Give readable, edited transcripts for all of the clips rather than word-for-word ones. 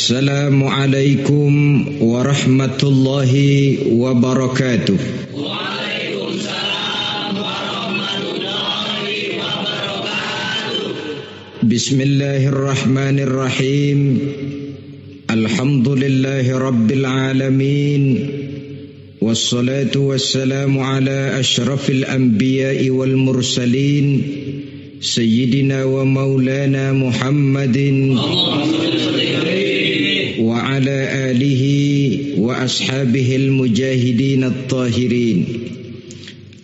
Assalamualaikum warahmatullahi wabarakatuh. Waalaikumsalam warahmatullahi wabarakatuh. Bismillahirrahmanirrahim. Alhamdulillahi rabbil alamin. Wassalatu wassalamu ala ashrafil anbiya'i wal mursalin. Sayyidina wa maulana Muhammadin wa ala alihi wa ashabihil mujahidin at-tahirin.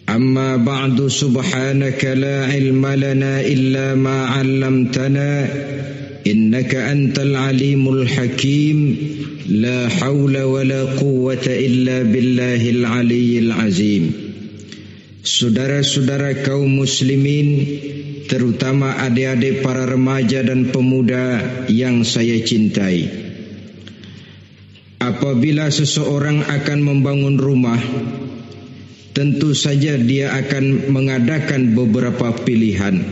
Amma ba'du, subhanaka la ilma lana illa ma 'allamtana innaka antal alimul hakim. La haula wa la quwwata illa billahil aliyyil azim. Saudara-saudara kaum muslimin, terutama adik-adik para remaja dan pemuda yang saya cintai. Apabila seseorang akan membangun rumah, tentu saja dia akan mengadakan beberapa pilihan.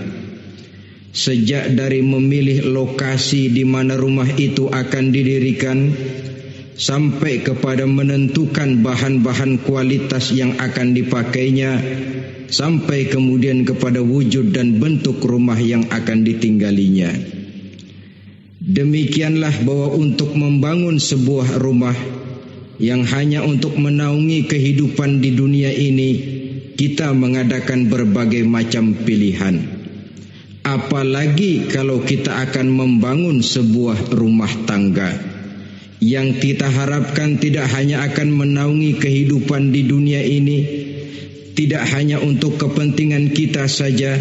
Sejak dari memilih lokasi di mana rumah itu akan didirikan, sampai kepada menentukan bahan-bahan kualitas yang akan dipakainya, sampai kemudian kepada wujud dan bentuk rumah yang akan ditinggalinya. Demikianlah bahwa untuk membangun sebuah rumah yang hanya untuk menaungi kehidupan di dunia ini, kita mengadakan berbagai macam pilihan. Apalagi kalau kita akan membangun sebuah rumah tangga yang kita harapkan tidak hanya akan menaungi kehidupan di dunia ini, tidak hanya untuk kepentingan kita saja,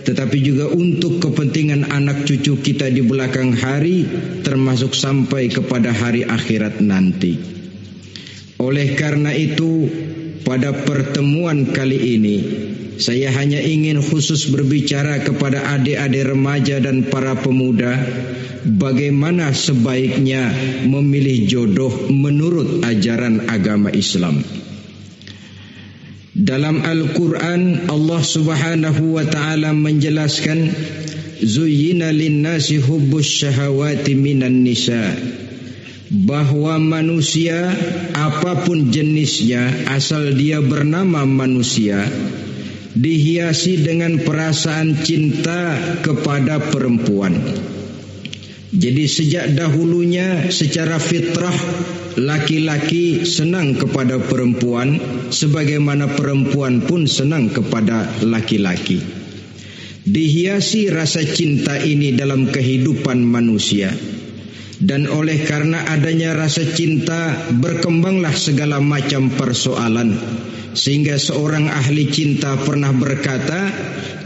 tetapi juga untuk kepentingan anak cucu kita di belakang hari, termasuk sampai kepada hari akhirat nanti. Oleh karena itu, pada pertemuan kali ini, saya hanya ingin khusus berbicara kepada adik-adik remaja dan para pemuda, bagaimana sebaiknya memilih jodoh menurut ajaran agama Islam. Dalam Al-Quran, Allah Subhanahu wa ta'ala menjelaskan, Zuyyina linnasi hubbus syahawati minan nisa, bahwa manusia apapun jenisnya, asal dia bernama manusia, dihiasi dengan perasaan cinta kepada perempuan. Jadi sejak dahulunya secara fitrah laki-laki senang kepada perempuan, sebagaimana perempuan pun senang kepada laki-laki. Dihiasi rasa cinta ini dalam kehidupan manusia. Dan oleh karena adanya rasa cinta, berkembanglah segala macam persoalan. Sehingga seorang ahli cinta pernah berkata,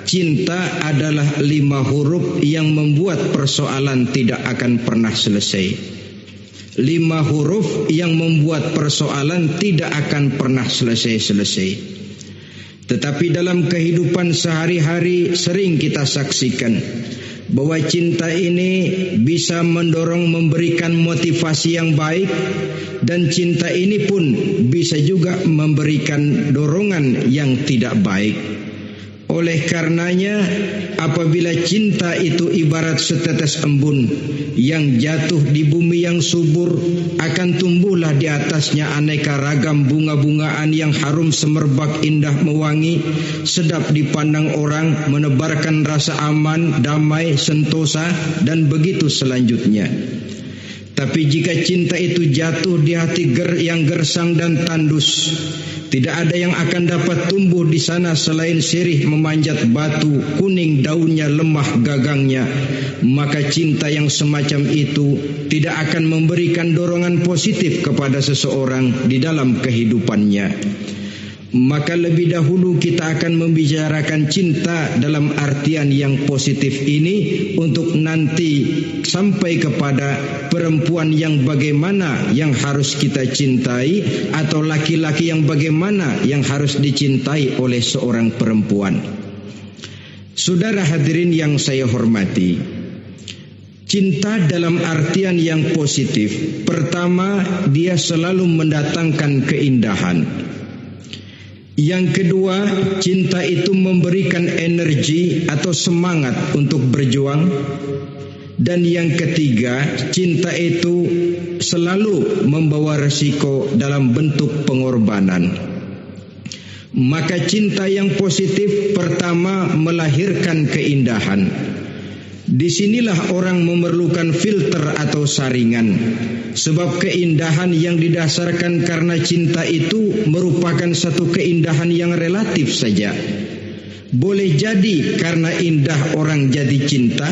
cinta adalah 5 huruf yang membuat persoalan tidak akan pernah selesai. 5 huruf yang membuat persoalan tidak akan pernah selesai-selesai. Tetapi dalam kehidupan sehari-hari sering kita saksikan bahwa cinta ini bisa mendorong, memberikan motivasi yang baik, dan cinta ini pun bisa juga memberikan dorongan yang tidak baik. Oleh karenanya, apabila cinta itu ibarat setetes embun yang jatuh di bumi yang subur, akan tumbuhlah di atasnya aneka ragam bunga-bungaan yang harum semerbak, indah mewangi, sedap dipandang orang, menebarkan rasa aman, damai, sentosa, dan begitu selanjutnya. Tapi jika cinta itu jatuh di hati yang gersang dan tandus, tidak ada yang akan dapat tumbuh di sana selain sirih memanjat batu, kuning daunnya, lemah gagangnya, maka cinta yang semacam itu tidak akan memberikan dorongan positif kepada seseorang di dalam kehidupannya. Maka lebih dahulu kita akan membicarakan cinta dalam artian yang positif ini, untuk nanti sampai kepada perempuan yang bagaimana yang harus kita cintai, atau laki-laki yang bagaimana yang harus dicintai oleh seorang perempuan. Saudara hadirin yang saya hormati, cinta dalam artian yang positif, pertama, dia selalu mendatangkan keindahan. Yang kedua, cinta itu memberikan energi atau semangat untuk berjuang. Dan yang ketiga, cinta itu selalu membawa resiko dalam bentuk pengorbanan. Maka cinta yang positif pertama melahirkan keindahan. Disinilah orang memerlukan filter atau saringan. Sebab keindahan yang didasarkan karena cinta itu merupakan satu keindahan yang relatif saja. Boleh jadi karena indah orang jadi cinta,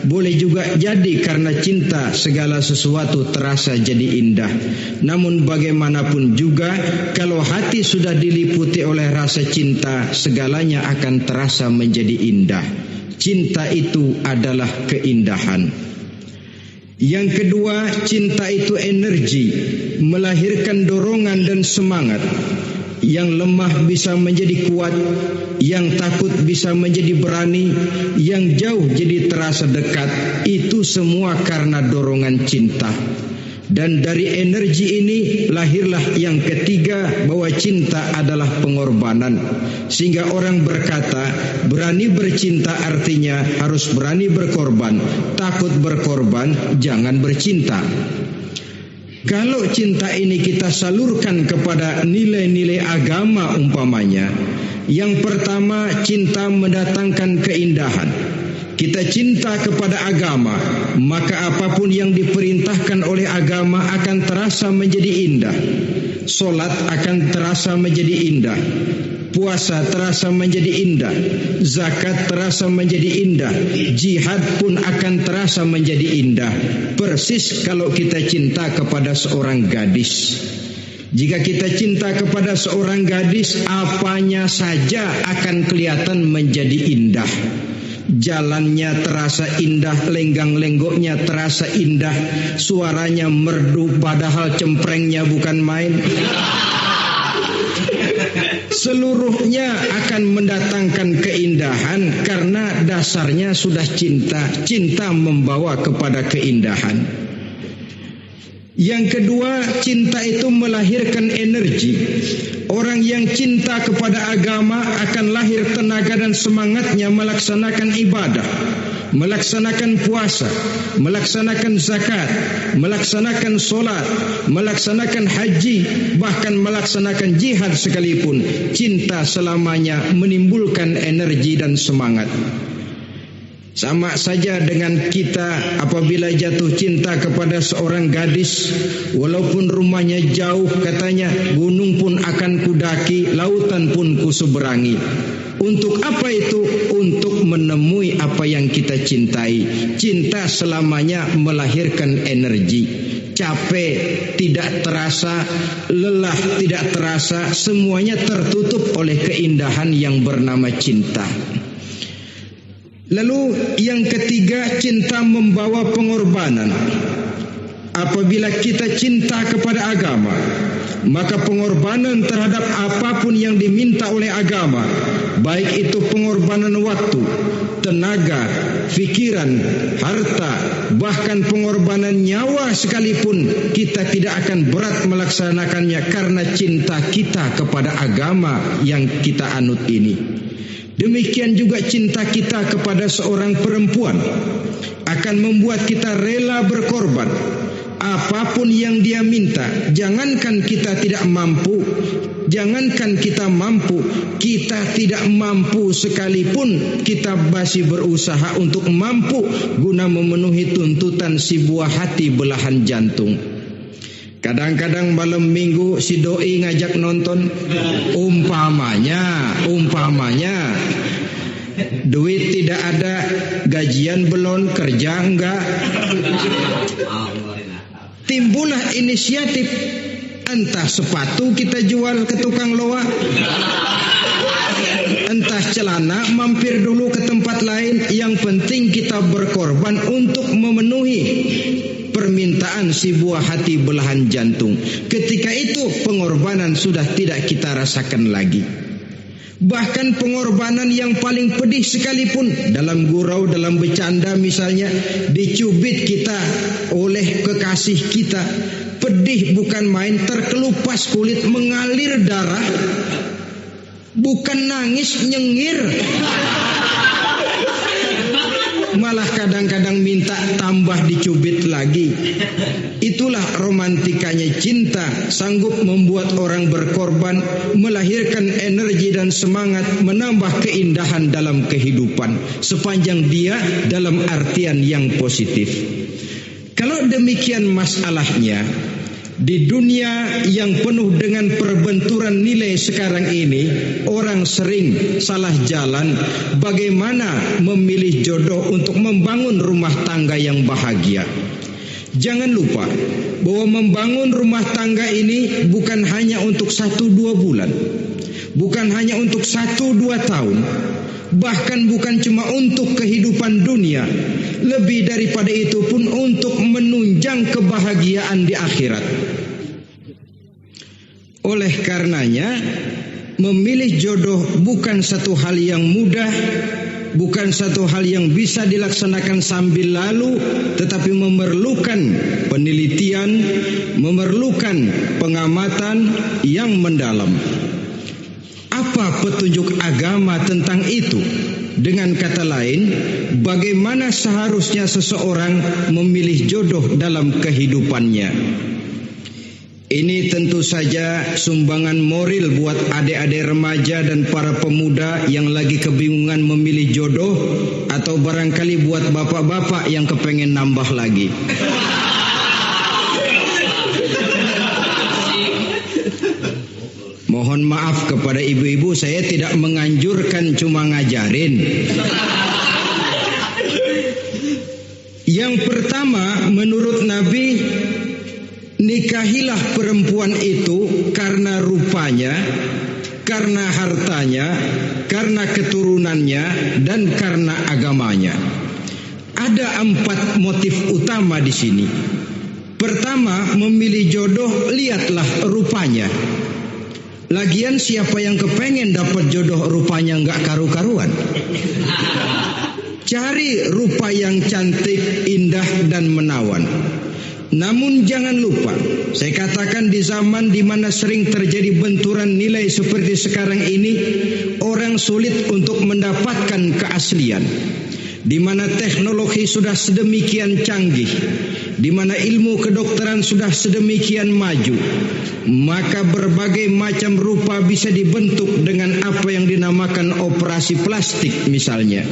boleh juga jadi karena cinta segala sesuatu terasa jadi indah. Namun bagaimanapun juga, kalau hati sudah diliputi oleh rasa cinta, segalanya akan terasa menjadi indah. Cinta itu adalah keindahan. Yang kedua, cinta itu energi, melahirkan dorongan dan semangat. Yang lemah bisa menjadi kuat, yang takut bisa menjadi berani, yang jauh jadi terasa dekat. Itu semua karena dorongan cinta. Dan dari energi ini lahirlah yang ketiga, bahwa cinta adalah pengorbanan. Sehingga orang berkata, berani bercinta artinya harus berani berkorban. Takut berkorban, jangan bercinta. Kalau cinta ini kita salurkan kepada nilai-nilai agama umpamanya, yang pertama, cinta mendatangkan keindahan. Kita cinta kepada agama, maka apapun yang diperintahkan oleh agama akan terasa menjadi indah. Solat akan terasa menjadi indah, puasa terasa menjadi indah, zakat terasa menjadi indah, jihad pun akan terasa menjadi indah. Persis kalau kita cinta kepada seorang gadis. Jika kita cinta kepada seorang gadis, apanya saja akan kelihatan menjadi indah. Jalannya terasa indah, lenggang-lenggoknya terasa indah, suaranya merdu padahal cemprengnya bukan main. Seluruhnya akan mendatangkan keindahan karena dasarnya sudah cinta. Cinta membawa kepada keindahan. Yang kedua, cinta itu melahirkan energi. Orang yang cinta kepada agama akan lahir tenaga dan semangatnya melaksanakan ibadah, melaksanakan puasa, melaksanakan zakat, melaksanakan solat, melaksanakan haji, bahkan melaksanakan jihad sekalipun. Cinta selamanya menimbulkan energi dan semangat. Sama saja dengan kita apabila jatuh cinta kepada seorang gadis, walaupun rumahnya jauh, katanya, gunung pun akan kudaki, lautan pun kuseberangi. Untuk apa itu? Untuk menemui apa yang kita cintai. Cinta selamanya melahirkan energi. Capek tidak terasa, lelah tidak terasa, semuanya tertutup oleh keindahan yang bernama cinta. Lalu yang ketiga, cinta membawa pengorbanan. Apabila kita cinta kepada agama, maka pengorbanan terhadap apapun yang diminta oleh agama, baik itu pengorbanan waktu, tenaga, pikiran, harta, bahkan pengorbanan nyawa sekalipun, kita tidak akan berat melaksanakannya karena cinta kita kepada agama yang kita anut ini. Demikian juga cinta kita kepada seorang perempuan akan membuat kita rela berkorban. Apapun yang dia minta, jangankan kita tidak mampu, jangankan kita mampu, kita tidak mampu sekalipun, kita masih berusaha untuk mampu guna memenuhi tuntutan si buah hati belahan jantung. Kadang-kadang malam minggu si doi ngajak nonton, umpamanya duit tidak ada, gajian belum, kerja enggak. Timbullah inisiatif, entah sepatu kita jual ke tukang loa, entah celana mampir dulu ke tempat lain. Yang penting kita berkorban untuk memenuhi permintaan si buah hati belahan jantung. Ketika itu pengorbanan sudah tidak kita rasakan lagi. Bahkan pengorbanan yang paling pedih sekalipun, dalam gurau, dalam bercanda misalnya, dicubit kita oleh kekasih kita, pedih bukan main, terkelupas kulit, mengalir darah, bukan nangis, nyengir. malah kadang-kadang minta tambah dicubit lagi. Itulah romantikanya cinta, sanggup membuat orang berkorban, melahirkan energi dan semangat, menambah keindahan dalam kehidupan, sepanjang dia dalam artian yang positif. Kalau demikian masalahnya, di dunia yang penuh dengan perbenturan nilai sekarang ini, orang sering salah jalan bagaimana memilih jodoh untuk membangun rumah tangga yang bahagia. Jangan lupa bahwa membangun rumah tangga ini bukan hanya untuk 1-2 bulan, bukan hanya untuk 1-2 tahun, bahkan bukan cuma untuk kehidupan dunia, lebih daripada itu pun untuk menunjang kebahagiaan di akhirat. Oleh karenanya, memilih jodoh bukan satu hal yang mudah, bukan satu hal yang bisa dilaksanakan sambil lalu, tetapi memerlukan penelitian, memerlukan pengamatan yang mendalam. Apa petunjuk agama tentang itu? Dengan kata lain, bagaimana seharusnya seseorang memilih jodoh dalam kehidupannya? Ini tentu saja sumbangan moral buat adik-adik remaja dan para pemuda yang lagi kebingungan memilih jodoh, atau barangkali buat bapak-bapak yang kepengen nambah lagi. Mohon maaf kepada ibu-ibu, saya tidak menganjurkan, cuma ngajarin. Yang pertama, menurut Nabi, nikahilah perempuan itu karena rupanya, karena hartanya, karena keturunannya, dan karena agamanya. Ada 4 motif utama di sini. Pertama, memilih jodoh, lihatlah rupanya. Lagian siapa yang kepengen dapat jodoh rupanya nggak karu-karuan? Cari rupa yang cantik, indah, dan menawan. Namun jangan lupa, saya katakan di zaman di mana sering terjadi benturan nilai seperti sekarang ini, orang sulit untuk mendapatkan keaslian. Di mana teknologi sudah sedemikian canggih, di mana ilmu kedokteran sudah sedemikian maju, maka berbagai macam rupa bisa dibentuk dengan apa yang dinamakan operasi plastik misalnya.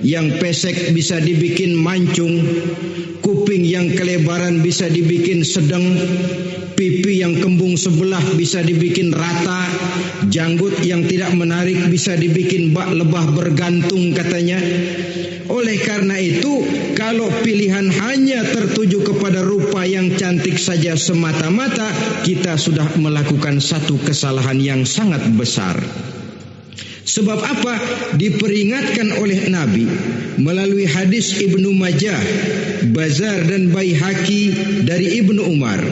Yang pesek bisa dibikin mancung, kuping yang kelebaran bisa dibikin sedang, pipi yang kembung sebelah bisa dibikin rata, janggut yang tidak menarik bisa dibikin bak lebah bergantung katanya. Oleh karena itu, kalau pilihan hanya tertuju kepada rupa yang cantik saja semata-mata, kita sudah melakukan satu kesalahan yang sangat besar. Sebab apa? Diperingatkan oleh Nabi melalui hadis Ibnu Majah, Bazar dan Baihaqi dari Ibnu Umar.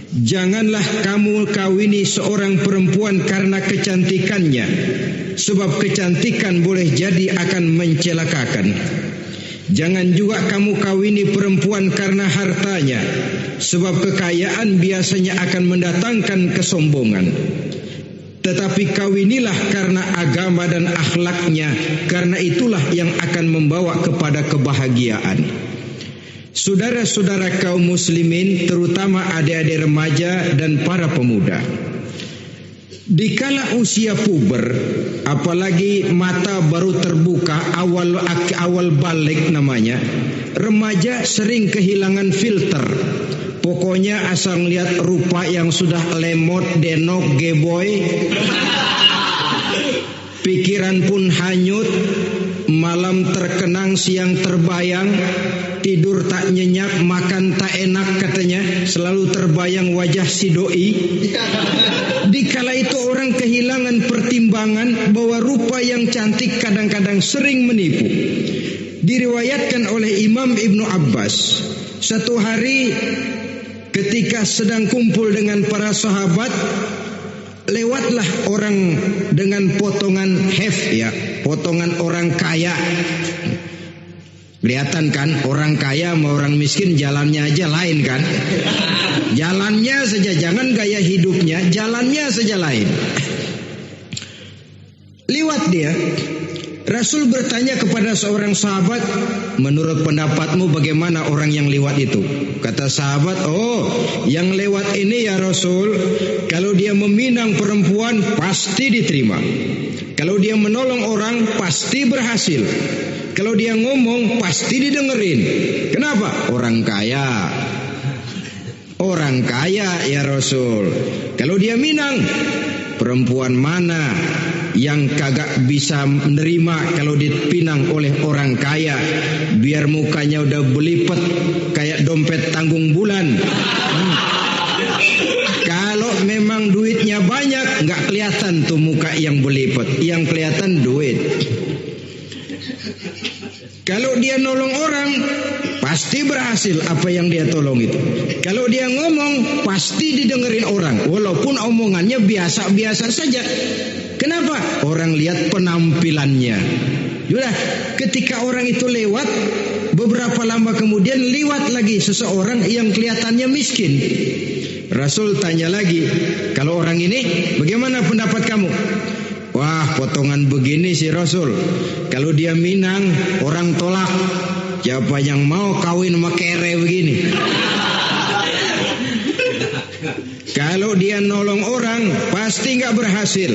Janganlah kamu kawini seorang perempuan karena kecantikannya, sebab kecantikan boleh jadi akan mencelakakan. Jangan juga kamu kawini perempuan karena hartanya, sebab kekayaan biasanya akan mendatangkan kesombongan. Tetapi kawinilah karena agama dan akhlaknya, karena itulah yang akan membawa kepada kebahagiaan. Saudara-saudara kaum muslimin, terutama adik-adik remaja dan para pemuda, dikala usia puber, apalagi mata baru terbuka, awal balik namanya, remaja sering kehilangan filter. Pokoknya asal lihat rupa yang sudah lemot, denok, geboy, pikiran pun hanyut, malam terkenang, siang terbayang, tidur tak nyenyak, makan tak enak katanya, selalu terbayang wajah si doi. Dikala itu orang kehilangan pertimbangan bahwa rupa yang cantik kadang-kadang sering menipu. Diriwayatkan oleh Imam Ibnu Abbas, satu hari ketika sedang kumpul dengan para sahabat, lewatlah orang dengan potongan potongan orang kaya. Kelihatan kan, orang kaya sama orang miskin jalannya aja lain kan. Jalannya saja, jangan gaya hidupnya, jalannya saja lain. Liwat dia, Rasul bertanya kepada seorang sahabat, menurut pendapatmu bagaimana orang yang lewat itu? Kata sahabat, yang lewat ini ya Rasul, kalau dia meminang perempuan pasti diterima. Kalau dia menolong orang pasti berhasil. Kalau dia ngomong pasti didengerin. Kenapa? Orang kaya. Orang kaya ya Rasul. Kalau dia minang, perempuan mana yang kagak bisa menerima kalau dipinang oleh orang kaya, biar mukanya udah belipet kayak dompet tanggung bulan. Kalau memang duitnya banyak, nggak kelihatan tuh muka yang belipet, yang kelihatan duit. Kalau dia nolong orang, pasti berhasil apa yang dia tolong itu. Kalau dia ngomong, pasti didengerin orang, walaupun omongannya biasa-biasa saja. Kenapa? Orang lihat penampilannya. Sudah, ketika orang itu lewat, beberapa lama kemudian lewat lagi seseorang yang kelihatannya miskin. Rasul tanya lagi, kalau orang ini bagaimana pendapat kamu? Wah, potongan begini sih Rasul. Kalau dia minang, orang tolak. Siapa yang mau kawin sama kere begini? Kalau dia nolong orang, pasti nggak berhasil.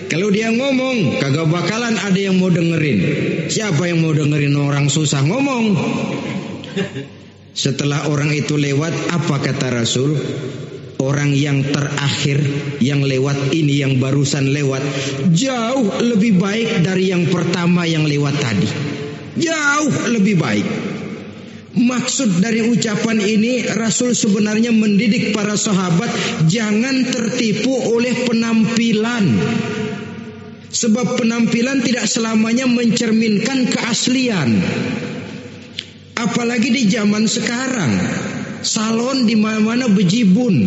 Kalau dia ngomong, kagak bakalan ada yang mau dengerin. Siapa yang mau dengerin orang susah ngomong? Setelah orang itu lewat, apa kata Rasul? Orang yang terakhir yang lewat ini, yang barusan lewat, jauh lebih baik dari yang pertama yang lewat tadi. Jauh lebih baik. Maksud dari ucapan ini, Rasul sebenarnya mendidik para sahabat jangan tertipu oleh penampilan. Sebab penampilan tidak selamanya mencerminkan keaslian. Apalagi di zaman sekarang. Salon di mana-mana bejibun.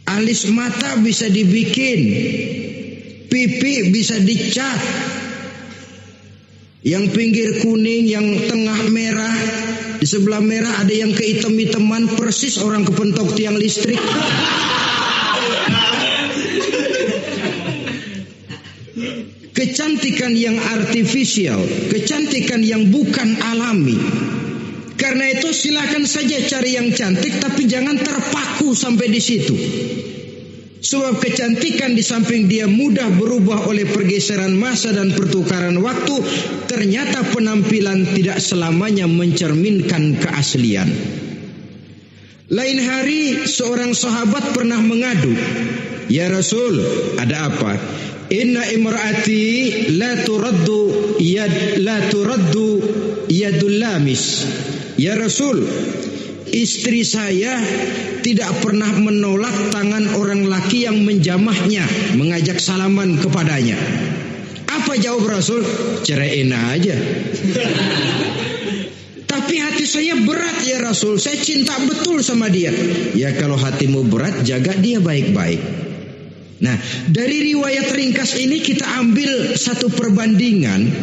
Alis mata bisa dibikin, pipi bisa dicat, yang pinggir kuning, yang tengah merah, di sebelah merah ada yang kehitam-hitaman, persis orang kepentok tiang listrik. Kecantikan yang artifisial, kecantikan yang bukan alami. Karena itu silakan saja cari yang cantik, tapi jangan terpaku sampai di situ. Sebab kecantikan di samping dia mudah berubah oleh pergeseran masa dan pertukaran waktu, ternyata penampilan tidak selamanya mencerminkan keaslian. Lain hari seorang sahabat pernah mengadu, "Ya Rasul, ada apa? Inna imraati la turaddu yadul lamis." Ya Rasul, istri saya tidak pernah menolak tangan orang laki yang menjamahnya, mengajak salaman kepadanya. Apa jawab Rasul? Ceraiin aja. Tapi hati saya berat ya Rasul, saya cinta betul sama dia. Ya kalau hatimu berat, jaga dia baik-baik. Nah, dari riwayat ringkas ini kita ambil satu perbandingan.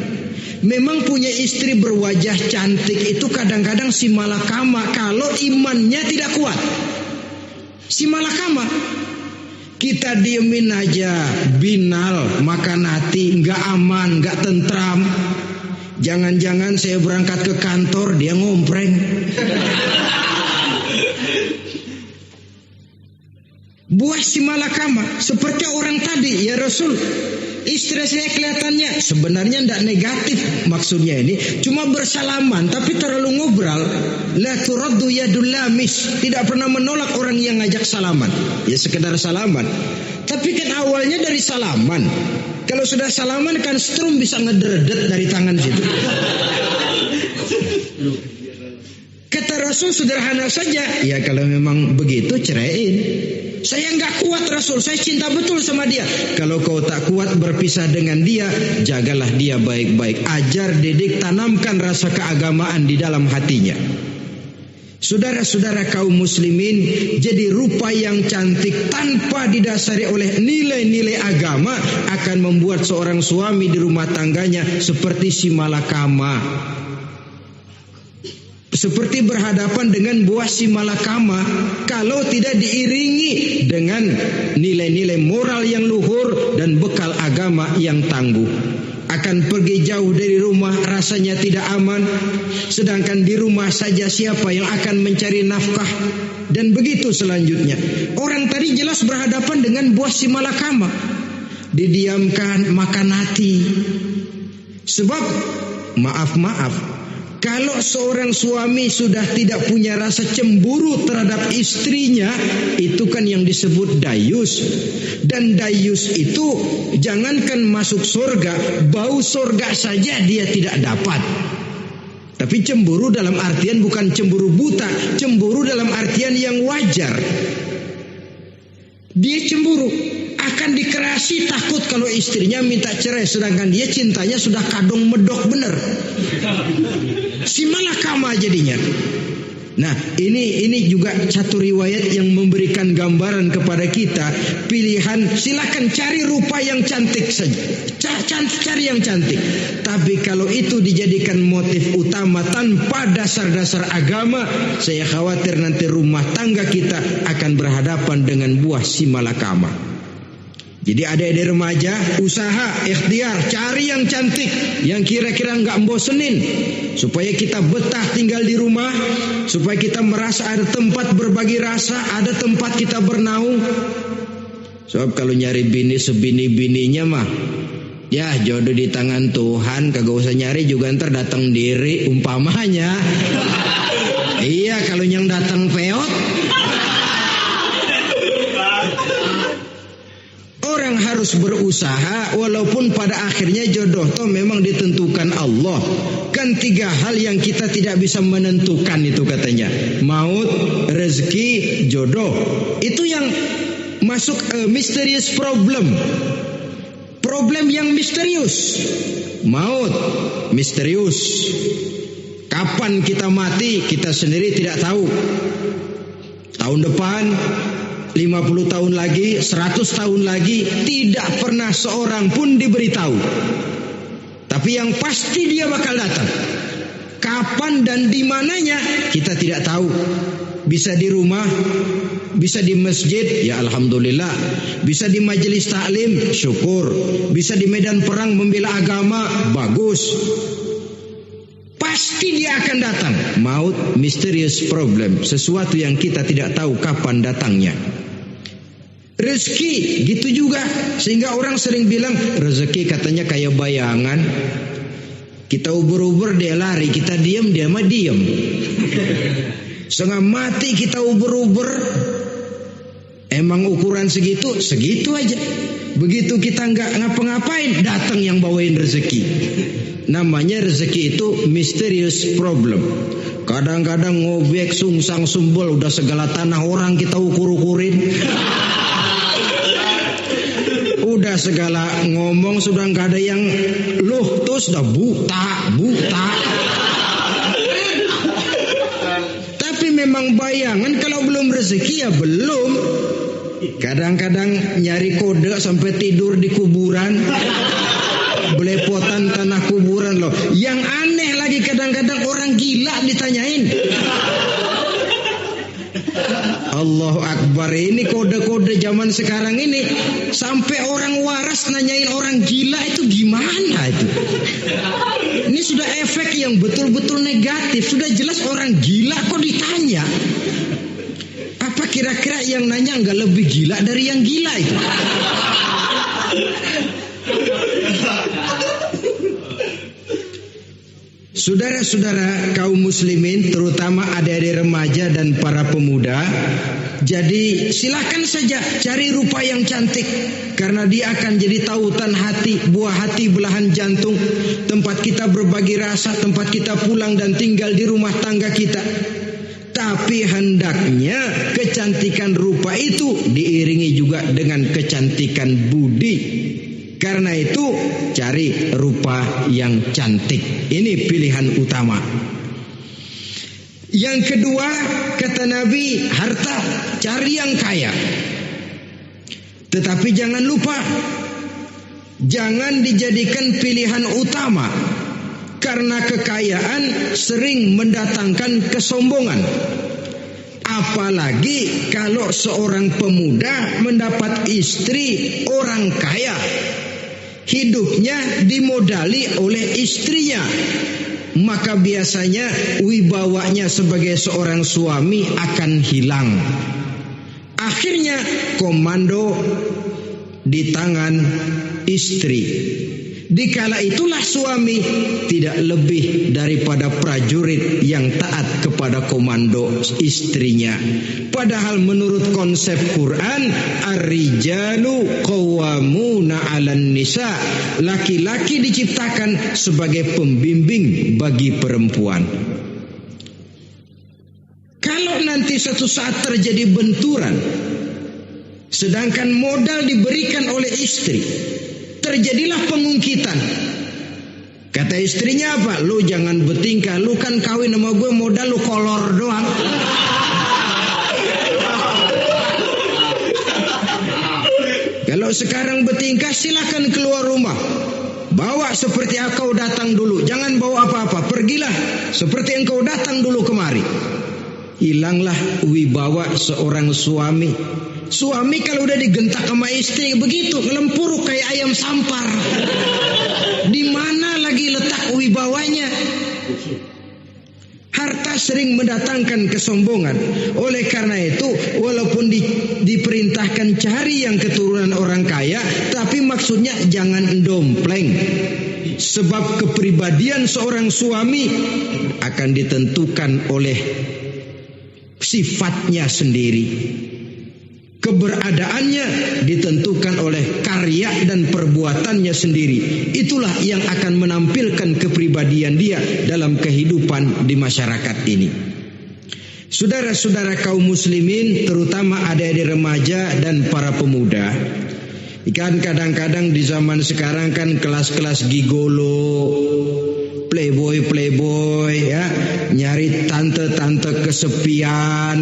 Memang punya istri berwajah cantik itu kadang-kadang si malakama kalau imannya tidak kuat. Si malakama, kita diemin aja, binal, makan hati, nggak aman, nggak tentram. Jangan-jangan saya berangkat ke kantor, dia ngompreng. Buah si malakama seperti orang tadi, ya Rasul. Istri saya kelihatannya sebenarnya tidak negatif maksudnya ini, cuma bersalaman tapi terlalu ngobrol. La turaddu yadul lamis, tidak pernah menolak orang yang ngajak salaman. Ya sekedar salaman. Tapi kan awalnya dari salaman. Kalau sudah salaman kan strum bisa ngederdet dari tangan situ. Kata Rasul sederhana saja, ya kalau memang begitu ceraiin. Saya nggak kuat Rasul, saya cinta betul sama dia. Kalau kau tak kuat berpisah dengan dia, jagalah dia baik-baik. Ajar, didik, tanamkan rasa keagamaan di dalam hatinya. Saudara-saudara kaum muslimin, jadi rupa yang cantik tanpa didasari oleh nilai-nilai agama akan membuat seorang suami di rumah tangganya seperti si malakama. Seperti berhadapan dengan buah si malakama kalau tidak diiringi dengan nilai-nilai moral yang luhur dan bekal agama. agama yang tangguh. Akan pergi jauh dari rumah rasanya tidak aman, sedangkan di rumah saja siapa yang akan mencari nafkah. Dan begitu selanjutnya. Orang tadi jelas berhadapan dengan buah si malakama. Didiamkan, makan hati. Sebab maaf, kalau seorang suami sudah tidak punya rasa cemburu terhadap istrinya, itu kan yang disebut dayus. Dan dayus itu jangankan masuk surga, bau surga saja dia tidak dapat. Tapi cemburu dalam artian bukan cemburu buta, cemburu dalam artian yang wajar. Dia cemburu, akan dikerasi takut kalau istrinya minta cerai, sedangkan dia cintanya sudah kadung medok bener. Si malakama jadinya. Nah, ini juga satu riwayat yang memberikan gambaran kepada kita pilihan. Silakan cari rupa yang cantik saja, cari yang cantik. Tapi kalau itu dijadikan motif utama tanpa dasar-dasar agama, saya khawatir nanti rumah tangga kita akan berhadapan dengan buah si malakama. Jadi adik-adik remaja, usaha, ikhtiar, cari yang cantik, yang kira-kira nggak bosenin, supaya kita betah tinggal di rumah, supaya kita merasa ada tempat berbagi rasa, ada tempat kita bernaung. Sebab kalau nyari bini sebini-bininya mah, ya jodoh di tangan Tuhan, kagak usah nyari juga ntar datang diri umpamanya. Iya, kalau yang datang peot. Orang harus berusaha walaupun pada akhirnya jodoh itu memang ditentukan Allah. Kan 3 hal yang kita tidak bisa menentukan itu katanya. Maut, rezeki, jodoh. Itu yang masuk mysterious problem. Problem yang misterius. Maut, misterius. Kapan kita mati kita sendiri tidak tahu. Tahun depan, 50 tahun lagi, 100 tahun lagi, tidak pernah seorang pun diberitahu. Tapi yang pasti dia bakal datang. Kapan dan di mananya kita tidak tahu. Bisa di rumah, bisa di masjid, ya alhamdulillah. Bisa di majelis taklim, syukur. Bisa di medan perang membela agama, bagus. Pasti dia akan datang. Maut, mysterious problem, sesuatu yang kita tidak tahu kapan datangnya. Rezeki gitu juga, sehingga orang sering bilang rezeki katanya kayak bayangan. Kita ubur-ubur dia lari, kita diam dia mah diam. Setengah mati kita ubur-ubur. Emang ukuran segitu aja. Begitu kita nggak ngapa-ngapain, datang yang bawain rezeki. Namanya rezeki itu mysterious problem. Kadang-kadang ngobek sungsang sumbul, udah segala tanah orang kita ukur-ukurin. Udah segala ngomong sudah nggak ada yang loh, terus udah buta. Tapi memang bayangan, kalau belum rezeki ya belum. Kadang-kadang nyari kode sampai tidur di kuburan, belepotan tanah kuburan loh. Yang aneh lagi kadang-kadang orang gila ditanyain. Allahu Akbar, ini kode-kode zaman sekarang ini sampai orang waras nanyain orang gila, itu gimana itu? Ini sudah efek yang betul-betul negatif. Sudah jelas orang gila kok ditanya. Apa kira-kira yang nanya nggak lebih gila dari yang gila itu? Saudara-saudara kaum muslimin, terutama adik-adik remaja dan para pemuda, jadi silakan saja cari rupa yang cantik, karena dia akan jadi tautan hati, buah hati belahan jantung, tempat kita berbagi rasa, tempat kita pulang dan tinggal di rumah tangga kita. Tapi hendaknya kecantikan rupa itu diiringi juga dengan kecantikan budi. Karena itu cari rupa yang cantik. Ini pilihan utama. Yang kedua, kata Nabi, harta, cari yang kaya. Tetapi jangan lupa, jangan dijadikan pilihan utama, karena kekayaan sering mendatangkan kesombongan. Apalagi kalau seorang pemuda mendapat istri orang kaya. hidupnya dimodali oleh istrinya, maka biasanya wibawanya sebagai seorang suami akan hilang. Akhirnya komando di tangan istri. Dikala itulah suami tidak lebih daripada prajurit yang taat kepada komando istrinya. Padahal menurut konsep Quran, ar-rijalu qawwamuna 'alan nisa, laki-laki diciptakan sebagai pembimbing bagi perempuan. Kalau nanti suatu saat terjadi benturan, sedangkan modal diberikan oleh istri, terjadilah pengungkitan. Kata istrinya apa? Lu jangan bertingkah, lu kan kawin sama gue, modal lu kolor doang. Kalau sekarang bertingkah, silakan keluar rumah. Bawa seperti engkau datang dulu, jangan bawa apa-apa, pergilah seperti engkau datang dulu kemari. Hilanglah wibawa seorang suami. Suami kalau udah digentak sama istri begitu, ngelempuruk kayak ayam sampar. Di mana lagi letak wibawanya? Harta sering mendatangkan kesombongan. Oleh karena itu, walaupun diperintahkan cari yang keturunan orang kaya, tapi maksudnya jangan dompleng. Sebab kepribadian seorang suami akan ditentukan oleh sifatnya sendiri. Keberadaannya ditentukan oleh karya dan perbuatannya sendiri. Itulah yang akan menampilkan kepribadian dia dalam kehidupan di masyarakat ini. Saudara-saudara kaum muslimin, terutama adik-adik remaja dan para pemuda, kan kadang-kadang di zaman sekarang kan kelas-kelas gigolo, playboy ya, nyari tante-tante kesepian,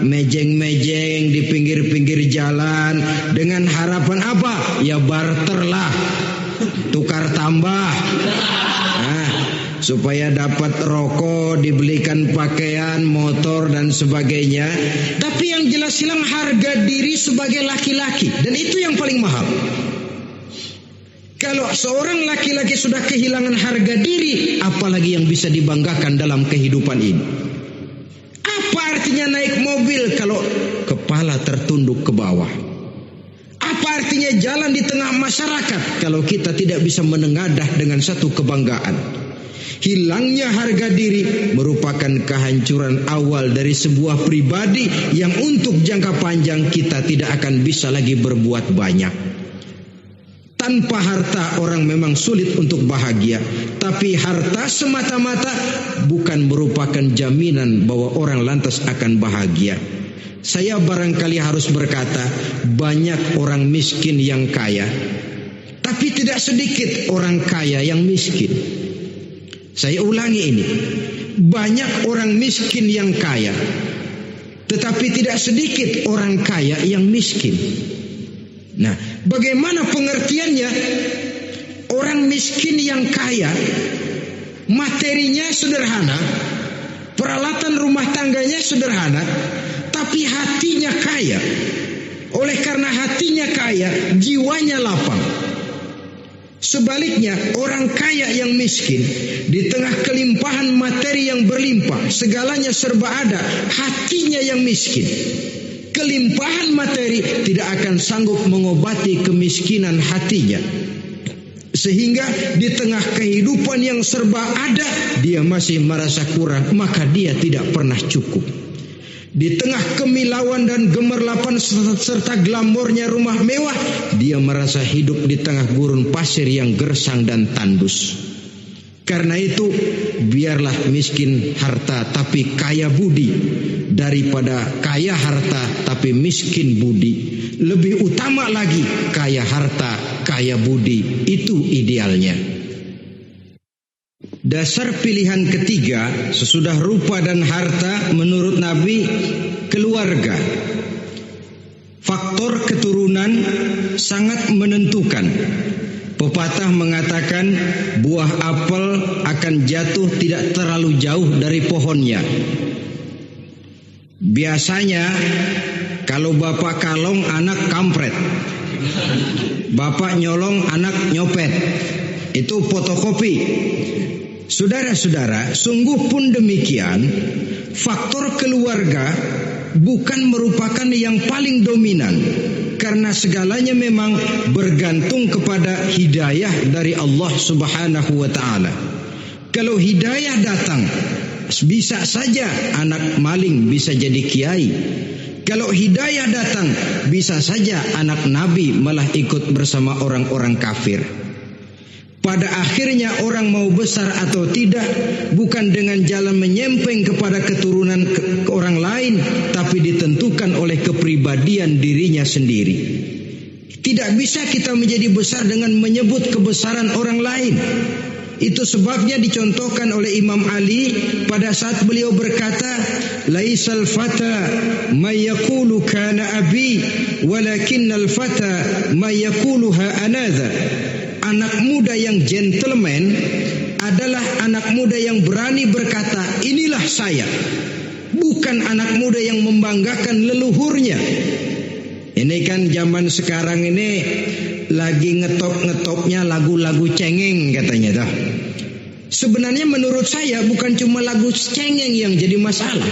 mejeng-mejeng di pinggir-pinggir jalan dengan harapan apa? Ya barter lah, tukar tambah, supaya dapat rokok, dibelikan pakaian, motor dan sebagainya. Tapi yang jelas hilang harga diri sebagai laki-laki, dan itu yang paling mahal. Kalau seorang laki-laki sudah kehilangan harga diri, apalagi yang bisa dibanggakan dalam kehidupan ini? Apa artinya naik mobil kalau kepala tertunduk ke bawah? Apa artinya jalan di tengah masyarakat kalau kita tidak bisa menengadah dengan satu kebanggaan? Hilangnya harga diri merupakan kehancuran awal dari sebuah pribadi yang untuk jangka panjang kita tidak akan bisa lagi berbuat banyak. Tanpa harta orang memang sulit untuk bahagia, tapi harta semata-mata bukan merupakan jaminan bahwa orang lantas akan bahagia. Saya barangkali harus berkata, banyak orang miskin yang kaya, tapi tidak sedikit orang kaya yang miskin. Saya ulangi ini, banyak orang miskin yang kaya, tetapi tidak sedikit orang kaya yang miskin. Nah, bagaimana pengertiannya? Orang miskin yang kaya, materinya sederhana, peralatan rumah tangganya sederhana, tapi hatinya kaya. Oleh karena hatinya kaya, jiwanya lapang. Sebaliknya, orang kaya yang miskin, di tengah kelimpahan materi yang berlimpah, segalanya serba ada, hatinya yang miskin. Kelimpahan materi tidak akan sanggup mengobati kemiskinan hatinya. Sehingga di tengah kehidupan yang serba ada, dia masih merasa kurang, maka dia tidak pernah cukup. Di tengah kemilauan dan gemerlapan serta glamornya rumah mewah, dia merasa hidup di tengah gurun pasir yang gersang dan tandus. Karena itu, biarlah miskin harta tapi kaya budi, daripada kaya harta tapi miskin budi. Lebih utama lagi kaya harta, kaya budi. Itu idealnya. Dasar pilihan ketiga sesudah rupa dan harta menurut Nabi, keluarga. Faktor keturunan sangat menentukan. Pepatah mengatakan buah apel akan jatuh tidak terlalu jauh dari pohonnya. Biasanya kalau bapak kalong, anak kampret. Bapak nyolong, anak nyopet. Itu fotokopi. Saudara-saudara, sungguh pun demikian, faktor keluarga bukan merupakan yang paling dominan, karena segalanya memang bergantung kepada hidayah dari Allah Subhanahu wa ta'ala. Kalau hidayah datang, bisa saja anak maling bisa jadi kiai. Kalau hidayah datang, bisa saja anak nabi malah ikut bersama orang-orang kafir. Pada akhirnya orang mau besar atau tidak bukan dengan jalan menyempeng kepada keturunan orang lain, tapi ditentukan oleh kepribadian dirinya sendiri. Tidak bisa kita menjadi besar dengan menyebut kebesaran orang lain. Itu sebabnya dicontohkan oleh Imam Ali pada saat beliau berkata, laisal fata may yaqulu kana abi walakinnal fata may yaquluha anadha. Anak muda yang gentleman adalah anak muda yang berani berkata, inilah saya. Bukan anak muda yang membanggakan leluhurnya. Ini kan zaman sekarang ini lagi ngetop-ngetopnya lagu-lagu cengeng katanya dah. Sebenarnya menurut saya bukan cuma lagu cengeng yang jadi masalah.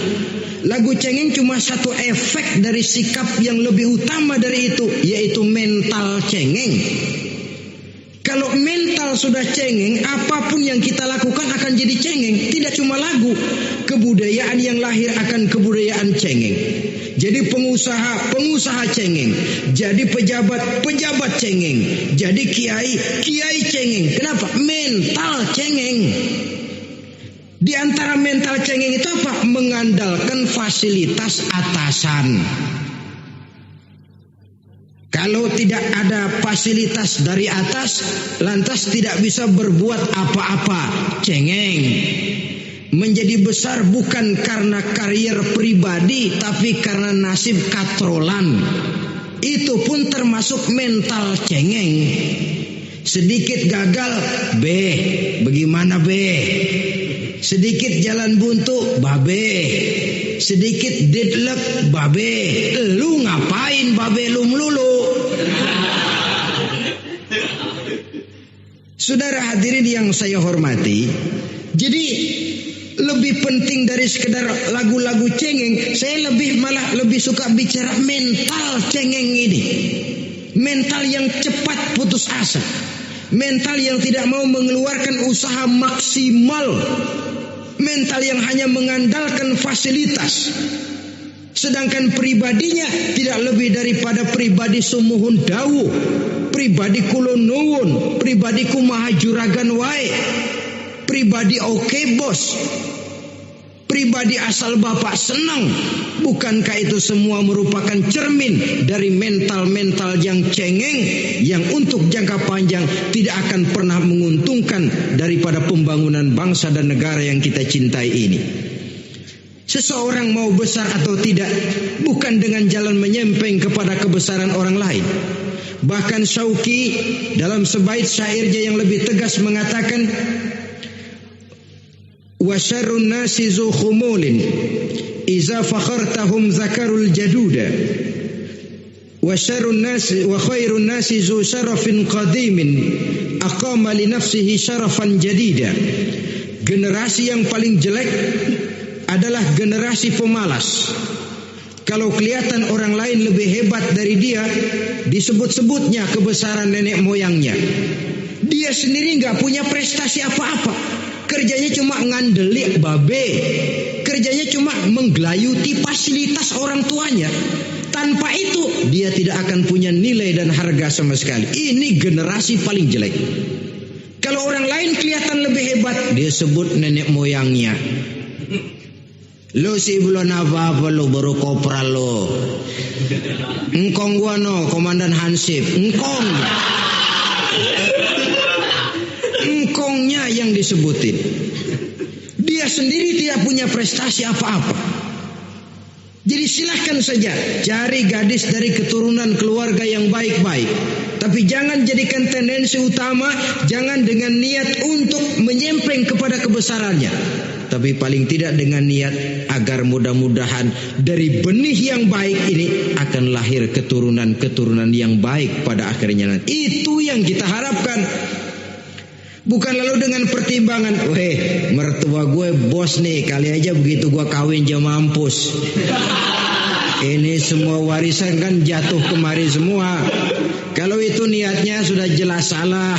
Lagu cengeng cuma satu efek dari sikap yang lebih utama dari itu, yaitu mental cengeng. Kalau mental sudah cengeng, apapun yang kita lakukan akan jadi cengeng. Tidak cuma lagu, kebudayaan yang lahir akan kebudayaan cengeng. Jadi pengusaha cengeng, jadi pejabat cengeng, jadi kiai cengeng. Kenapa? Mental cengeng. Di antara mental cengeng itu apa? Mengandalkan fasilitas atasan. Kalau tidak ada fasilitas dari atas, lantas tidak bisa berbuat apa-apa, cengeng. Menjadi besar bukan karena karier pribadi, tapi karena nasib katrolan. Itu pun termasuk mental cengeng. Sedikit gagal, bagaimana sedikit jalan buntu, sedikit deadlock, lu ngapain lu melulu? Saudara hadirin yang saya hormati, jadi lebih penting dari sekedar lagu-lagu cengeng, saya malah lebih suka bicara mental cengeng ini. Mental yang cepat putus asa, mental yang tidak mau mengeluarkan usaha maksimal, mental yang hanya mengandalkan fasilitas, sedangkan pribadinya tidak lebih daripada pribadi sumuhun dawu, pribadi kulon nuwun, pribadi kumaha juragan wae, pribadi oke bos, pribadi asal bapak senang. Bukankah itu semua merupakan cermin dari mental-mental yang cengeng, yang untuk jangka panjang tidak akan pernah menguntungkan daripada pembangunan bangsa dan negara yang kita cintai ini. Seseorang mau besar atau tidak bukan dengan jalan menyempeng kepada kebesaran orang lain. Bahkan Syauqi dalam sebaik syairnya yang lebih tegas mengatakan, wa syarrun nasi zu khumulin iza fakhartahum zakarul jaduda wa syarrun nasi wa khairun nasi zu syarafin qadimin aqama li nafsihi syarafan jadida. Generasi yang paling jelek adalah generasi pemalas. Kalau kelihatan orang lain lebih hebat dari dia, disebut-sebutnya kebesaran nenek moyangnya. Dia sendiri nggak punya prestasi apa-apa. Kerjanya cuma ngandelik kerjanya cuma menggelayuti fasilitas orang tuanya. Tanpa itu dia tidak akan punya nilai dan harga sama sekali. Ini generasi paling jelek. Kalau orang lain kelihatan lebih hebat, dia sebut nenek moyangnya. Lo sih belum apa-apa, lo baru kopral lo. Engkong gua no, komandan Hansip. Engkongnya yang disebutin. Dia sendiri tidak punya prestasi apa-apa. Jadi silahkan saja cari gadis dari keturunan keluarga yang baik-baik, Tapi jangan jadikan tendensi utama, jangan dengan niat untuk menyempleng kepada kebesarannya. Tapi paling tidak dengan niat agar mudah-mudahan dari benih yang baik ini akan lahir keturunan-keturunan yang baik pada akhirnya nanti. Itu yang kita harapkan. Bukan lalu dengan pertimbangan, mertua gue bos nih, kali aja begitu gue kawin dia mampus. Ini semua warisan kan jatuh kemari semua. Kalau itu niatnya sudah jelas salah.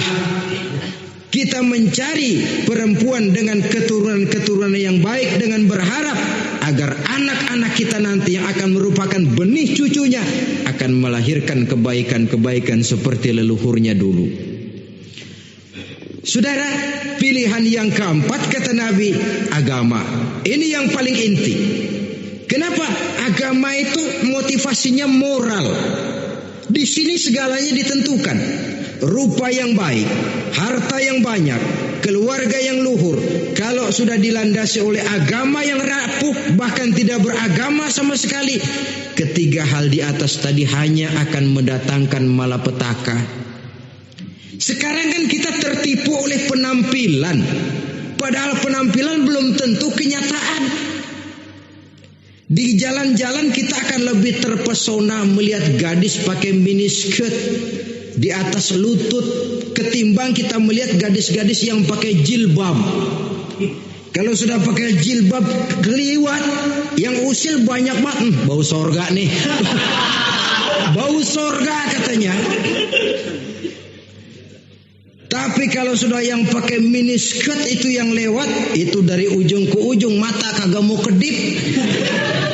Kita mencari perempuan dengan keturunan-keturunan yang baik dengan berharap agar anak-anak kita nanti yang akan merupakan benih cucunya akan melahirkan kebaikan-kebaikan seperti leluhurnya dulu. Saudara, pilihan yang keempat kata Nabi, agama. Ini yang paling inti. Kenapa? Agama itu motivasinya moral. Di sini segalanya ditentukan. Rupa yang baik, harta yang banyak, keluarga yang luhur. Kalau sudah dilandasi oleh agama yang rapuh, bahkan tidak beragama sama sekali, ketiga hal di atas tadi hanya akan mendatangkan malapetaka. Sekarang kan kita tertipu oleh penampilan, padahal penampilan belum tentu kenyataan. Di jalan-jalan kita akan lebih terpesona melihat gadis pakai miniskirt di atas lutut ketimbang kita melihat gadis-gadis yang pakai jilbab. Kalau sudah pakai jilbab keliwat, yang usil banyak banget, bau sorga nih. Bau sorga katanya. Tapi kalau sudah yang pakai miniskirt itu yang lewat, itu dari ujung ke ujung mata kagak mau kedip.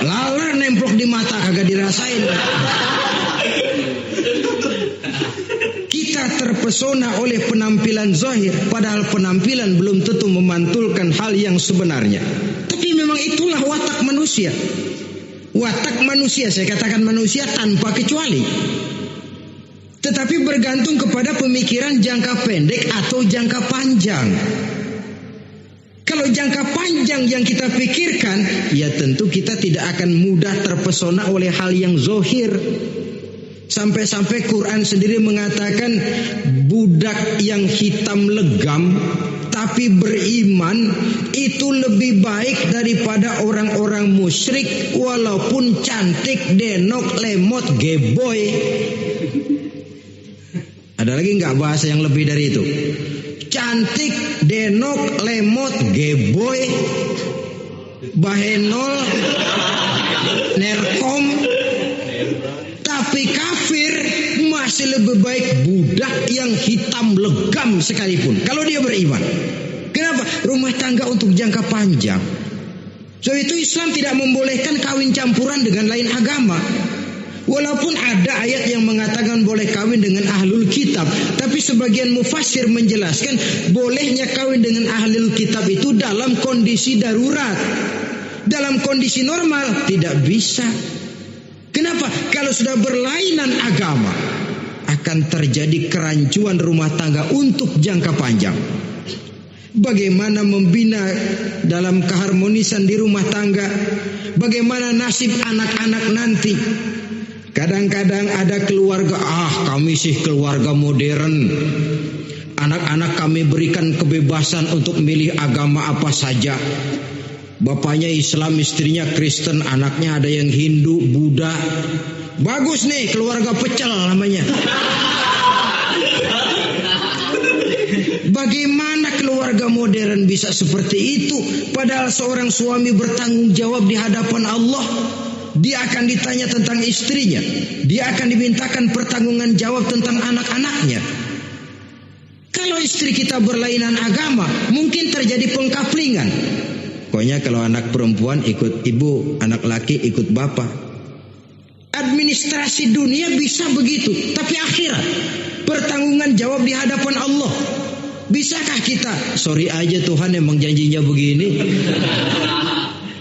Laler nemplok di mata kagak dirasain. Kita terpesona oleh penampilan zahir, padahal penampilan belum tentu memantulkan hal yang sebenarnya. Tapi memang itulah watak manusia. Watak manusia, saya katakan manusia tanpa kecuali. Tetapi bergantung kepada pemikiran jangka pendek atau jangka panjang. Kalau jangka panjang yang kita pikirkan, ya tentu kita tidak akan mudah terpesona oleh hal yang zahir. Sampai-sampai Quran sendiri mengatakan budak yang hitam legam tapi beriman itu lebih baik daripada orang-orang musyrik walaupun cantik, denok, lemot, geboy. Ada lagi nggak bahasa yang lebih dari itu? Cantik, denok, lemot, geboy, bahenol, nerkom, tapi kafir masih lebih baik budak yang hitam legam sekalipun kalau dia beriman. Kenapa? Rumah tangga untuk jangka panjang. So itu Islam tidak membolehkan kawin campuran dengan lain agama. Walaupun ada ayat yang mengatakan boleh kawin dengan ahlul kitab, tapi sebagian mufassir menjelaskan bolehnya kawin dengan ahlul kitab itu dalam kondisi darurat. Dalam kondisi normal tidak bisa. Kenapa? Kalau sudah berlainan agama, akan terjadi kerancuan rumah tangga untuk jangka panjang. Bagaimana membina dalam keharmonisan di rumah tangga? Bagaimana nasib anak-anak nanti? Kadang-kadang ada keluarga, kami sih keluarga modern. Anak-anak kami berikan kebebasan untuk milih agama apa saja. Bapaknya Islam, istrinya Kristen, anaknya ada yang Hindu, Buddha. Bagus nih, keluarga pecel namanya. Bagaimana keluarga modern bisa seperti itu? Padahal seorang suami bertanggung jawab di hadapan Allah. Dia akan ditanya tentang istrinya. Dia akan dimintakan pertanggungan jawab tentang anak-anaknya. Kalau istri kita berlainan agama, mungkin terjadi pengkaplingan. Pokoknya kalau anak perempuan ikut ibu, anak laki ikut bapak. Administrasi dunia bisa begitu, tapi akhirat pertanggungan jawab di hadapan Allah. Bisakah kita? Sorry aja Tuhan emang janjinya begini.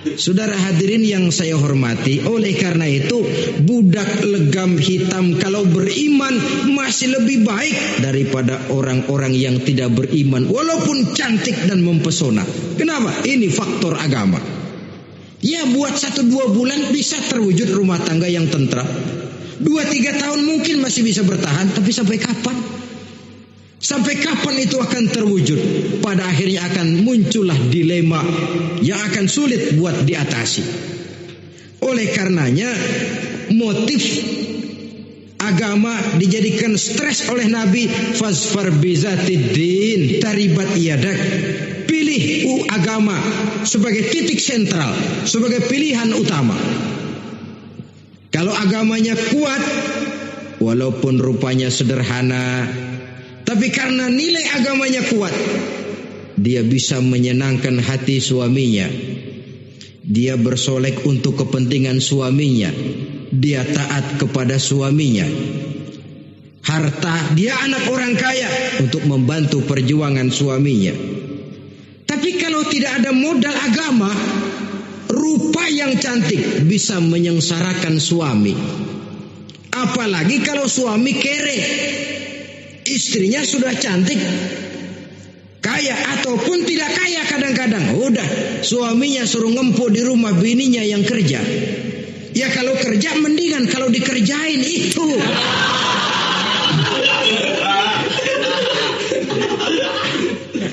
Saudara hadirin yang saya hormati, oleh karena itu budak legam hitam kalau beriman masih lebih baik daripada orang-orang yang tidak beriman walaupun cantik dan mempesona. Kenapa? Ini faktor agama. Ya buat 1-2 bulan bisa terwujud rumah tangga yang tentram. 2-3 tahun mungkin masih bisa bertahan, tapi sampai kapan? Sampai kapan itu akan terwujud? Pada akhirnya akan muncullah dilema yang akan sulit buat diatasi. Oleh karenanya motif agama dijadikan stres oleh Nabi. Fasfar bizatiddin taribat yadak. Pilih agama sebagai titik sentral, sebagai pilihan utama. Kalau agamanya kuat, walaupun rupanya sederhana, tapi karena nilai agamanya kuat, dia bisa menyenangkan hati suaminya. Dia bersolek untuk kepentingan suaminya. Dia taat kepada suaminya. Harta, dia anak orang kaya untuk membantu perjuangan suaminya. Tapi kalau tidak ada modal agama, rupa yang cantik bisa menyengsarakan suami. Apalagi kalau suami kere. Istrinya sudah cantik, kaya ataupun tidak kaya kadang-kadang. Udah, suaminya suruh ngempuk di rumah, bininya yang kerja. Ya kalau kerja mendingan kalau dikerjain itu.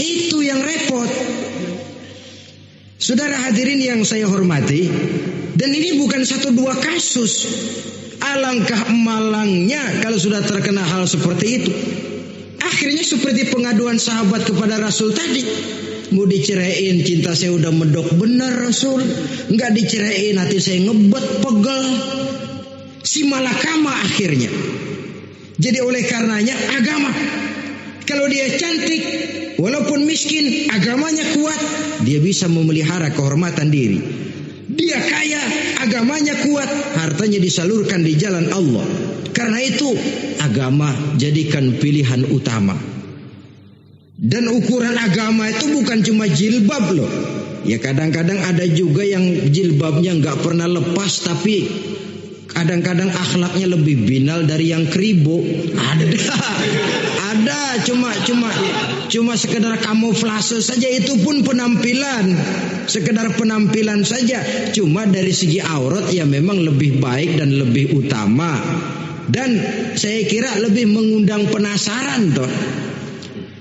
Itu yang repot. Saudara hadirin yang saya hormati, dan ini bukan 1-2 kasus. Alangkah malangnya kalau sudah terkena hal seperti itu. Akhirnya seperti pengaduan sahabat kepada Rasul tadi. Mau diceraiin, cinta saya udah medok benar Rasul. Enggak diceraiin, hati saya ngebet, pegel. Si malakama akhirnya. Jadi oleh karenanya agama. Kalau dia cantik, walaupun miskin, agamanya kuat, dia bisa memelihara kehormatan diri. Dia kaya, agamanya kuat, hartanya disalurkan di jalan Allah. Karena itu agama jadikan pilihan utama. Dan ukuran agama itu bukan cuma jilbab loh. Ya kadang-kadang ada juga yang jilbabnya nggak pernah lepas, tapi kadang-kadang akhlaknya lebih binal dari yang keribo. Ada cuma sekedar kamuflase saja, itu pun penampilan, sekedar penampilan saja. Cuma dari segi aurat ya memang lebih baik dan lebih utama, dan saya kira lebih mengundang penasaran toh.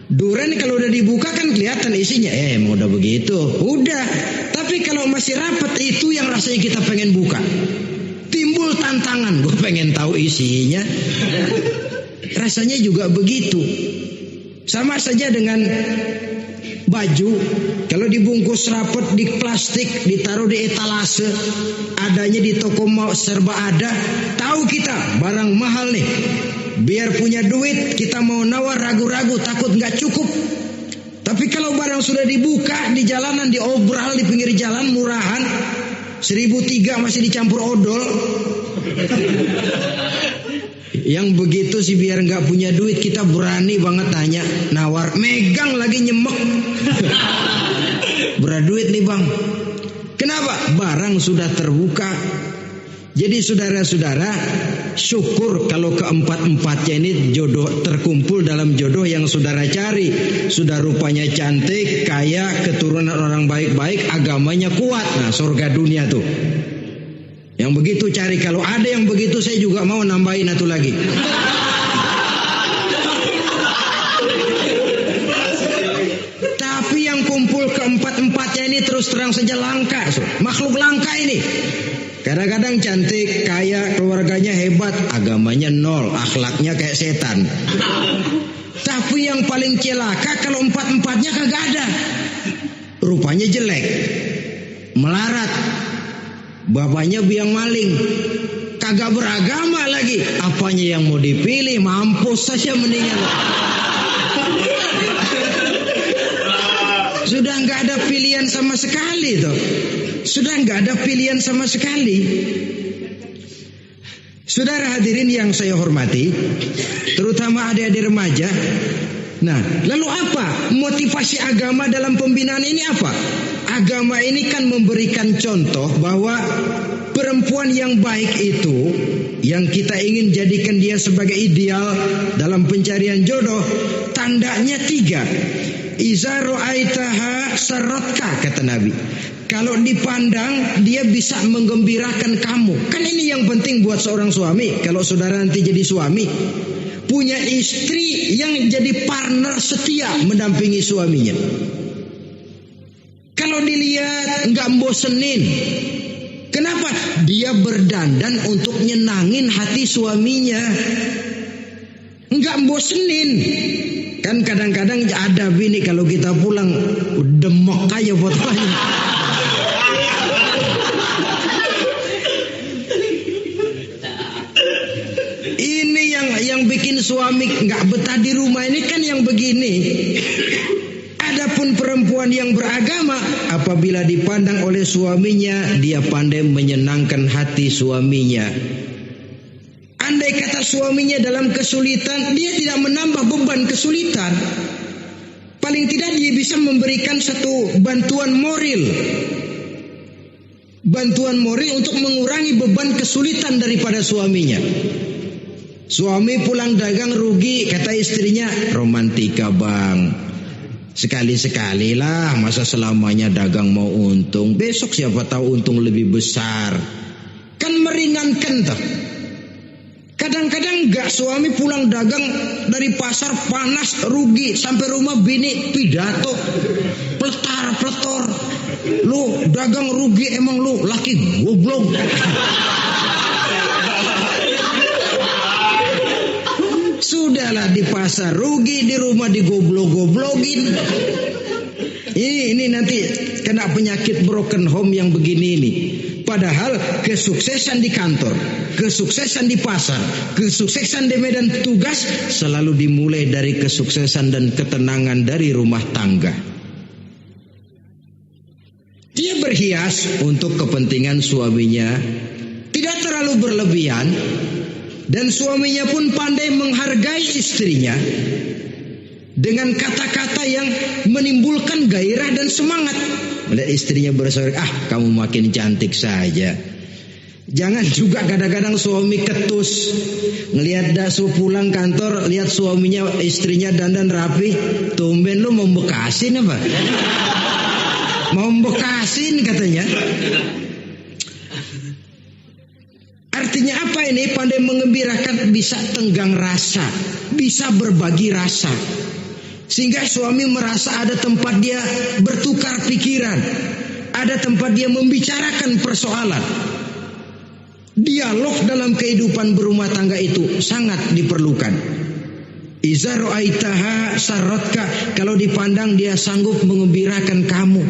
Duren kalau udah dibuka kan kelihatan isinya, emang udah begitu, udah. Tapi kalau masih rapat, itu yang rasanya kita pengen buka. Timbul tantangan, gue pengen tahu isinya. Rasanya juga begitu. Sama saja dengan baju, kalau dibungkus rapat di plastik, ditaruh di etalase, adanya di toko serba ada, tahu kita barang mahal nih. Biar punya duit, kita mau nawar ragu-ragu, takut nggak cukup. Tapi kalau barang sudah dibuka di jalanan, diobral di pinggir jalan, murahan, 1.003 masih dicampur odol. Yang begitu sih biar nggak punya duit, kita berani banget tanya, nawar, megang lagi nyemek. Berduit nih bang. Kenapa? Barang sudah terbuka. Jadi saudara-saudara, syukur kalau keempat-empatnya ini jodoh terkumpul dalam jodoh yang saudara cari. Sudah rupanya cantik, kaya, keturunan orang baik-baik, agamanya kuat. Nah, surga dunia tuh. Yang begitu cari. Kalau ada yang begitu, saya juga mau nambahin satu lagi. Tapi yang kumpul keempat-empatnya ini terus terang saja langka. Makhluk langka ini. Kadang-kadang cantik, kaya, keluarganya hebat, agamanya nol, akhlaknya kayak setan. Tapi yang paling celaka kalau empat-empatnya kagak ada. Rupanya jelek, melarat, bapaknya biang maling, kagak beragama lagi. Apanya yang mau dipilih? Mampus saja mendingan. Sudah nggak ada pilihan sama sekali tuh. Sudah nggak ada pilihan sama sekali. Saudara hadirin yang saya hormati, terutama adik-adik remaja. Nah, lalu apa motivasi agama dalam pembinaan ini apa? Agama ini kan memberikan contoh bahwa perempuan yang baik itu yang kita ingin jadikan dia sebagai ideal dalam pencarian jodoh, tandanya 3. Iza ra'aitaha sarratka, kata Nabi. Kalau dipandang dia bisa menggembirakan kamu. Kan ini yang penting buat seorang suami. Kalau saudara nanti jadi suami, punya istri yang jadi partner setia mendampingi suaminya. Kalau dilihat nggak bosenin. Kenapa? Dia berdandan untuk nyenangin hati suaminya. Nggak bosenin. Kan kadang-kadang ada bini kalau kita pulang demok aja fotonya. Ini yang bikin suami nggak betah di rumah ini kan yang begini. Adapun perempuan yang beragama, apabila dipandang oleh suaminya, dia pandai menyenangkan hati suaminya. Andai kata suaminya dalam kesulitan, dia tidak menambah beban kesulitan. Paling tidak dia bisa memberikan satu bantuan moral. Bantuan moral untuk mengurangi beban kesulitan daripada suaminya. Suami pulang dagang rugi, kata istrinya, romantika bang. Sekali-sekali lah, masa selamanya dagang mau untung. Besok siapa tahu untung lebih besar. Kan meringankan tuh. Kadang-kadang enggak, suami pulang dagang dari pasar panas rugi, sampai rumah bini pidato pletar-pletor. Lu dagang rugi emang lu laki goblok. Sudahlah, di pasar rugi, di rumah digoblok-goblokin. Ini nanti kena penyakit broken home yang begini ini. Padahal kesuksesan di kantor, kesuksesan di pasar, kesuksesan di medan tugas selalu dimulai dari kesuksesan dan ketenangan dari rumah tangga. Dia berhias untuk kepentingan suaminya, tidak terlalu berlebihan. Dan suaminya pun pandai menghargai istrinya dengan kata-kata yang menimbulkan gairah dan semangat. Melihat istrinya bersorak, kamu makin cantik saja. Jangan juga kadang-kadang suami ketus. Ngelihat dasu pulang kantor, lihat suaminya, istrinya dandan rapi. Tumben lu mau bekasin apa? Mau bekasin katanya. Artinya apa ini? Pandai mengembirakan, bisa tenggang rasa, bisa berbagi rasa. Sehingga suami merasa ada tempat dia bertukar pikiran, ada tempat dia membicarakan persoalan. Dialog dalam kehidupan berumah tangga itu sangat diperlukan. Iza ra'aitaha sarratka, kalau dipandang dia sanggup mengembirakan kamu.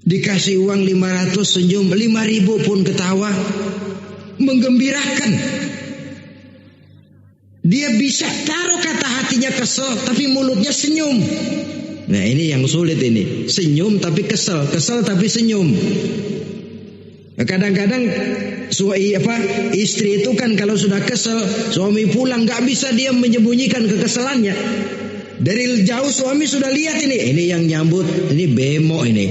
Dikasih uang 500 senyum, 5.000 pun ketawa, menggembirakan. Dia bisa taruh kata hatinya kesel, tapi mulutnya senyum. Nah ini yang sulit ini, senyum tapi kesel, kesel tapi senyum. Kadang-kadang istri itu kan kalau sudah kesel, suami pulang nggak bisa dia menyembunyikan kekesalannya. Dari jauh suami sudah lihat ini yang nyambut, ini bemo ini.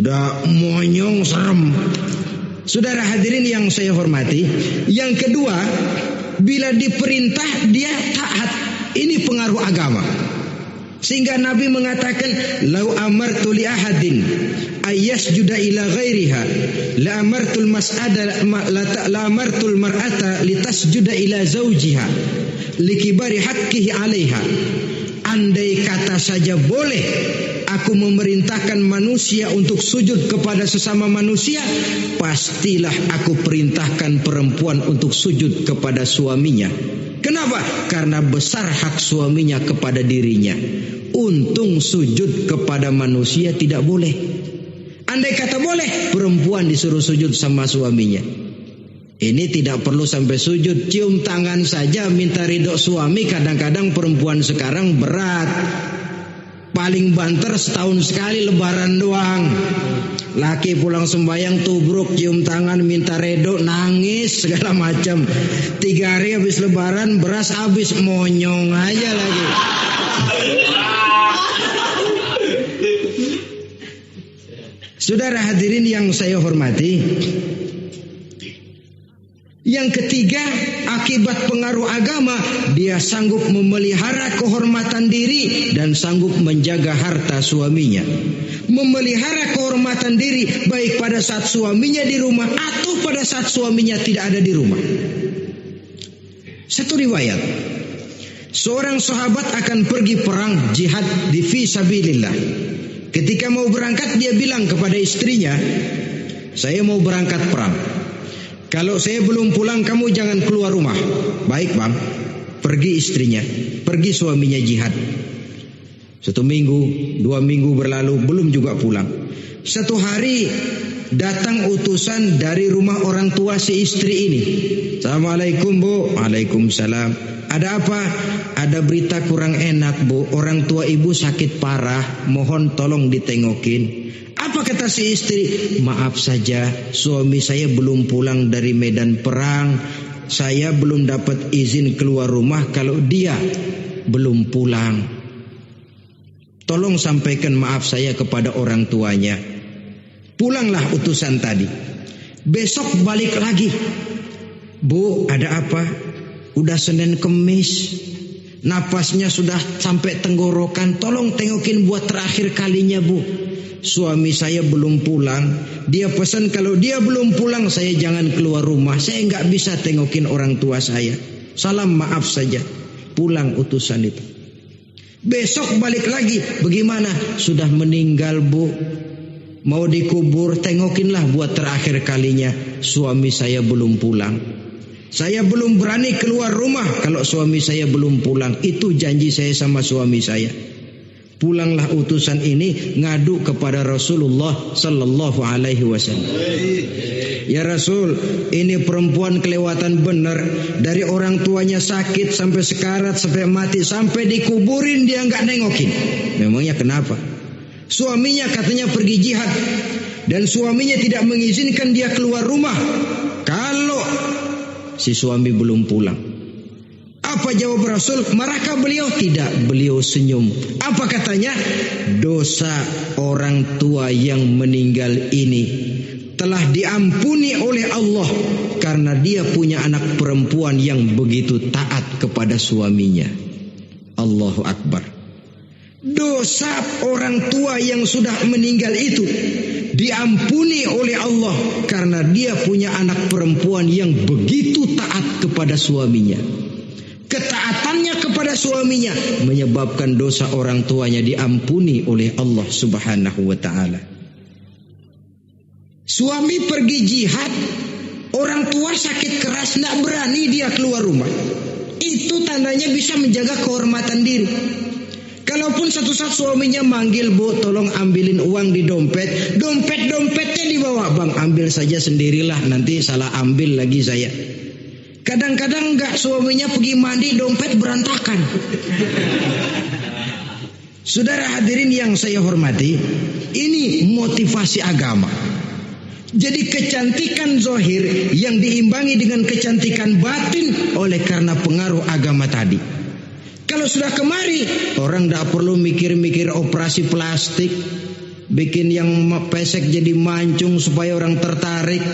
Udah monyong serem. Saudara hadirin yang saya hormati, yang kedua, bila diperintah dia taat. Ini pengaruh agama. Sehingga Nabi mengatakan, "Lau amartu li ahadin ayyasjuda ila ghairiha, la amartul mar'ata litasjuda ila zawjiha likibari haqqihi 'alaiha." Andai kata saja boleh aku memerintahkan manusia untuk sujud kepada sesama manusia, pastilah aku perintahkan perempuan untuk sujud kepada suaminya. Kenapa? Karena besar hak suaminya kepada dirinya. Untung sujud kepada manusia tidak boleh. Andai kata boleh, perempuan disuruh sujud sama suaminya. Ini tidak perlu sampai sujud, cium tangan saja minta ridho suami. Kadang-kadang perempuan sekarang berat. Paling banter setahun sekali lebaran doang. Laki pulang sembahyang tubruk, cium tangan minta ridho, nangis segala macam. 3 hari habis lebaran beras habis, monyong aja lagi. Saudara hadirin yang saya hormati, Yang ketiga, akibat pengaruh agama, dia sanggup memelihara kehormatan diri dan sanggup menjaga harta suaminya. Memelihara kehormatan diri baik pada saat suaminya di rumah atau pada saat suaminya tidak ada di rumah. Satu riwayat, seorang sahabat akan pergi perang jihad di fisabilillah. Ketika mau berangkat, dia bilang kepada istrinya, saya mau berangkat perang. Kalau saya belum pulang, kamu jangan keluar rumah. Baik bang. Pergi istrinya, pergi suaminya jihad. 1 minggu, 2 minggu berlalu, belum juga pulang. Satu hari datang utusan dari rumah orang tua si istri ini. Assalamualaikum bu. Waalaikumsalam. Ada apa? Ada berita kurang enak bu. Orang tua ibu sakit parah. Mohon tolong ditengokin. Apa kata si istri? Maaf saja, suami saya belum pulang dari medan perang. Saya belum dapat izin keluar rumah kalau dia belum pulang. Tolong sampaikan maaf saya kepada orang tuanya. Pulanglah utusan tadi. Besok balik lagi. Bu, ada apa? Udah Senin Kemis. Napasnya sudah sampai tenggorokan. Tolong tengokin buat terakhir kalinya bu. Suami saya belum pulang. Dia pesan kalau dia belum pulang saya jangan keluar rumah. Saya nggak bisa tengokin orang tua saya. Salam maaf saja. Pulang utusan itu. Besok balik lagi. Bagaimana? Sudah meninggal bu. Mau dikubur, tengokinlah buat terakhir kalinya. Suami saya belum pulang. Saya belum berani keluar rumah kalau suami saya belum pulang. Itu janji saya sama suami saya. Pulanglah utusan ini ngadu kepada Rasulullah sallallahu alaihi wasallam. Ya Rasul, ini perempuan kelewatan benar. Dari orang tuanya sakit sampai sekarat, sampai mati, sampai dikuburin dia nggak nengokin. Memangnya kenapa? Suaminya katanya pergi jihad dan suaminya tidak mengizinkan dia keluar rumah kalau si suami belum pulang. Apa jawab Rasul? Marahkah beliau? Tidak, beliau senyum. Apa katanya? Dosa orang tua yang meninggal ini telah diampuni oleh Allah karena dia punya anak perempuan yang begitu taat kepada suaminya. Allahu Akbar. Dosa orang tua yang sudah meninggal itu diampuni oleh Allah karena dia punya anak perempuan yang begitu taat kepada suaminya. Ketaatannya kepada suaminya menyebabkan dosa orang tuanya diampuni oleh Allah Subhanahu wa ta'ala. Suami pergi jihad, orang tua sakit keras, tidak berani dia keluar rumah. Itu tandanya bisa menjaga kehormatan diri. Kalaupun satu saat suaminya manggil, bu tolong ambilin uang di dompet. Dompetnya dibawa, bang ambil saja sendirilah, nanti salah ambil lagi saya. Kadang-kadang enggak, suaminya pergi mandi, dompet berantakan. Saudara hadirin yang saya hormati, ini motivasi agama. Jadi kecantikan zahir yang diimbangi dengan kecantikan batin oleh karena pengaruh agama tadi. Kalau sudah kemari, orang tidak perlu mikir-mikir operasi plastik, bikin yang pesek jadi mancung supaya orang tertarik,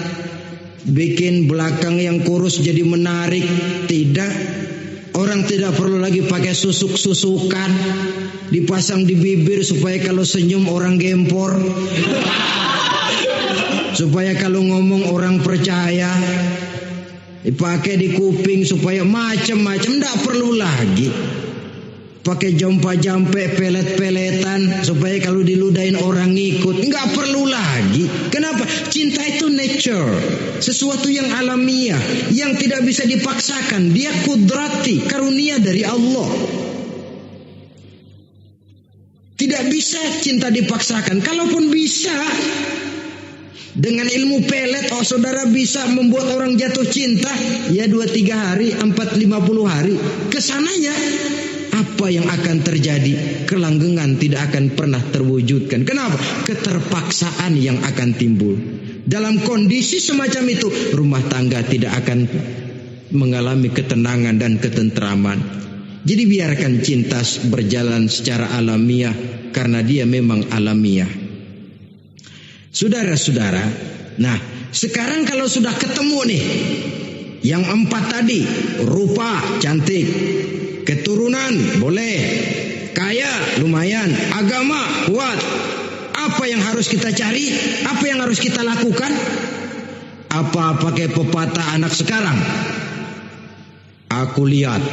bikin belakang yang kurus jadi menarik. Tidak. Orang tidak perlu lagi pakai susuk-susukan, dipasang di bibir supaya kalau senyum orang gempor, supaya kalau ngomong orang percaya, dipakai di kuping supaya macam-macam. Tidak perlu lagi pakai jompa-jampe, pelet-peletan supaya kalau diludahin orang ngikut. Enggak perlu lagi. Kenapa? Cinta itu nature, sesuatu yang alamiah, yang tidak bisa dipaksakan. Dia kudrati, karunia dari Allah. Tidak bisa cinta dipaksakan. Kalaupun bisa, dengan ilmu pelet, oh saudara bisa membuat orang jatuh cinta, ya 2-3 hari, 4-50 hari. Kesananya apa yang akan terjadi? Kelanggengan tidak akan pernah terwujudkan. Kenapa? Keterpaksaan yang akan timbul. Dalam kondisi semacam itu, rumah tangga tidak akan mengalami ketenangan dan ketentraman. Jadi biarkan cinta berjalan secara alamiah, karena dia memang alamiah. Saudara-saudara, nah sekarang kalau sudah ketemu nih, Yang 4 tadi, rupa cantik, keturunan boleh, kaya lumayan, agama kuat. Apa yang harus kita cari? Apa yang harus kita lakukan? Apa pakai pepatah anak sekarang? Aku lihat,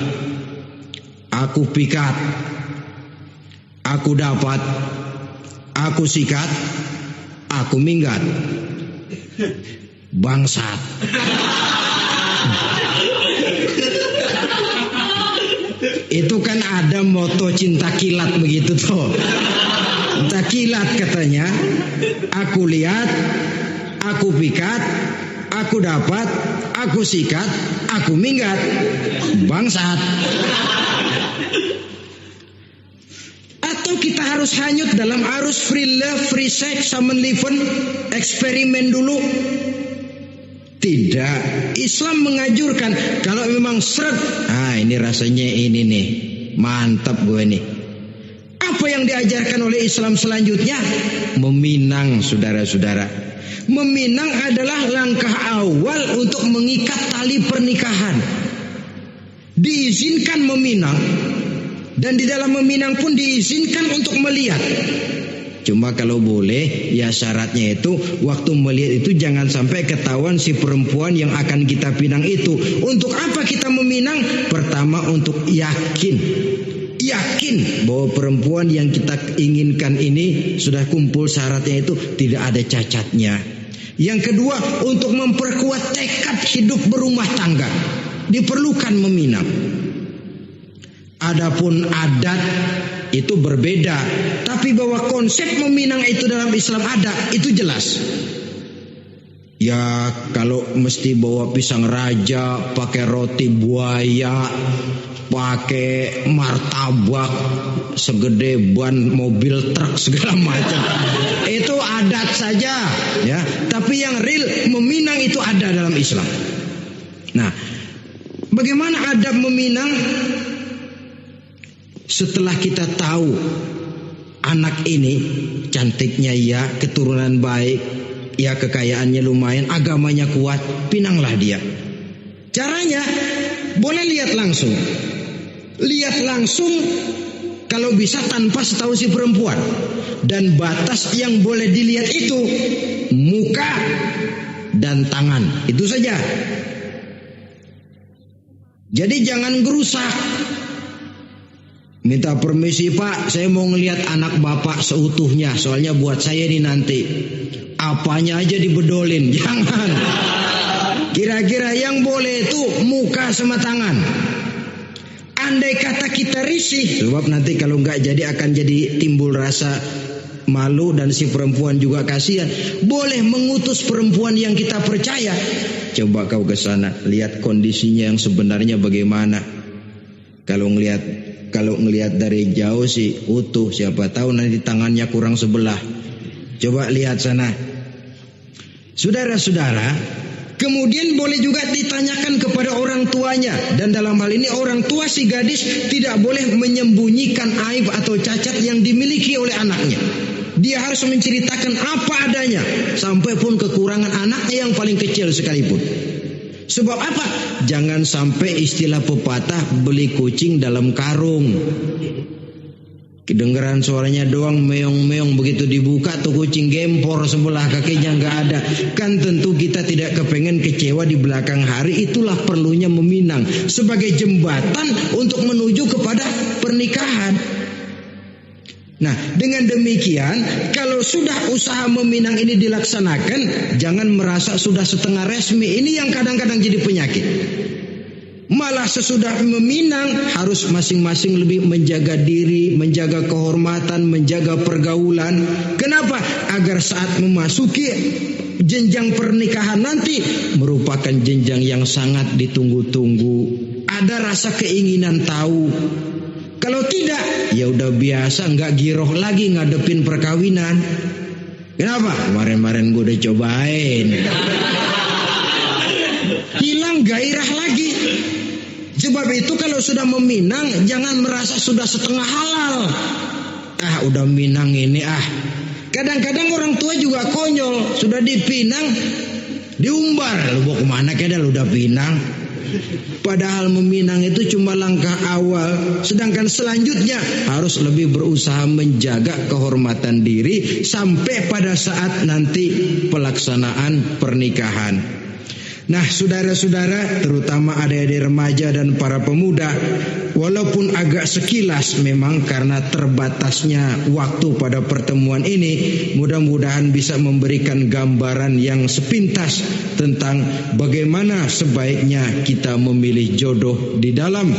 aku pikat, aku dapat, aku sikat, aku minggat. Bangsat. Itu kan ada moto cinta kilat begitu tuh. Cinta kilat katanya. Aku lihat, aku pikat, aku dapat, aku sikat, aku minggat. Bangsat. Atau kita harus hanyut dalam arus free love, free sex, samenleven, eksperimen dulu? Tidak. Islam menganjurkan kalau memang seret, ini rasanya ini nih, mantap gue nih. Apa yang diajarkan oleh Islam selanjutnya? Meminang, saudara-saudara. Meminang adalah langkah awal untuk mengikat tali pernikahan. Diizinkan meminang, dan di dalam meminang pun diizinkan untuk melihat. Cuma kalau boleh, ya syaratnya itu waktu melihat itu jangan sampai ketahuan si perempuan yang akan kita pinang itu. Untuk apa kita meminang? Pertama, untuk yakin bahwa perempuan yang kita inginkan ini sudah kumpul syaratnya itu, tidak ada cacatnya. Yang kedua, untuk memperkuat tekad hidup berumah tangga, diperlukan meminang. Adapun adat itu berbeda, tapi bahwa konsep meminang itu dalam Islam ada, itu jelas. Ya kalau mesti bawa pisang raja, pakai roti buaya, pakai martabak segede ban mobil truk segala macam, itu adat saja ya. Tapi yang real meminang itu ada dalam Islam. Nah, bagaimana adab meminang? Setelah kita tahu anak ini cantiknya ya, keturunan baik, ya kekayaannya lumayan, agamanya kuat, pinanglah dia. Caranya boleh lihat langsung. Lihat langsung kalau bisa tanpa setahu si perempuan. Dan batas yang boleh dilihat itu muka dan tangan, itu saja. Jadi jangan gerusak. Minta permisi Pak, saya mau ngelihat anak Bapak seutuhnya, soalnya buat saya ini nanti. Apanya aja dibedolin, jangan. Kira-kira yang boleh itu muka sama tangan. Andai kata kita risih, sebab nanti kalau nggak jadi akan jadi timbul rasa malu dan si perempuan juga kasihan. Boleh mengutus perempuan yang kita percaya. Coba kau ke sana, lihat kondisinya yang sebenarnya bagaimana. Kalau ngelihat dari jauh sih utuh, siapa tahu nanti tangannya kurang sebelah. Coba lihat sana. Saudara-saudara, kemudian boleh juga ditanyakan kepada orang tuanya. Dan dalam hal ini orang tua si gadis tidak boleh menyembunyikan aib atau cacat yang dimiliki oleh anaknya. Dia harus menceritakan apa adanya, sampai pun kekurangan anaknya yang paling kecil sekalipun. Sebab apa? Jangan sampai istilah pepatah beli kucing dalam karung. Kedengeran suaranya doang meong-meong, begitu dibuka tuh kucing gempor sebelah kakinya nggak ada. Kan tentu kita tidak kepengen kecewa di belakang hari. Itulah perlunya meminang sebagai jembatan untuk menuju kepada pernikahan. Nah, dengan demikian, kalau sudah usaha meminang ini dilaksanakan, jangan merasa sudah setengah resmi. Ini yang kadang-kadang jadi penyakit. Malah sesudah meminang harus masing-masing lebih menjaga diri, menjaga kehormatan, menjaga pergaulan. Kenapa? Agar saat memasuki jenjang pernikahan nanti merupakan jenjang yang sangat ditunggu-tunggu. Ada rasa keinginan tahu. Kalau tidak, ya udah biasa, nggak giroh lagi ngadepin perkawinan. Kenapa? Kemarin-kemarin gue udah cobain. Hilang gairah lagi. Sebab itu kalau sudah meminang, jangan merasa sudah setengah halal. Udah minang ini Kadang-kadang orang tua juga konyol. Sudah dipinang, Diumbar, lu mau kemana keda lu udah pinang. Padahal meminang itu cuma langkah awal, sedangkan selanjutnya harus lebih berusaha menjaga kehormatan diri sampai pada saat nanti pelaksanaan pernikahan. Nah, saudara-saudara, terutama adik-adik remaja dan para pemuda, walaupun agak sekilas memang karena terbatasnya waktu pada pertemuan ini, mudah-mudahan bisa memberikan gambaran yang sepintas tentang bagaimana sebaiknya kita memilih jodoh di dalam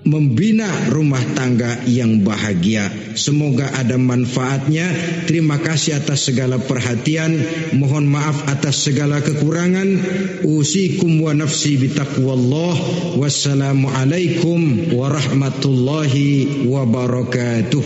membina rumah tangga yang bahagia. Semoga ada manfaatnya. Terima kasih atas segala perhatian. Mohon maaf atas segala kekurangan. Usikum wa nafsi bitaqwallah. Wassalamualaikum warahmatullahi wabarakatuh.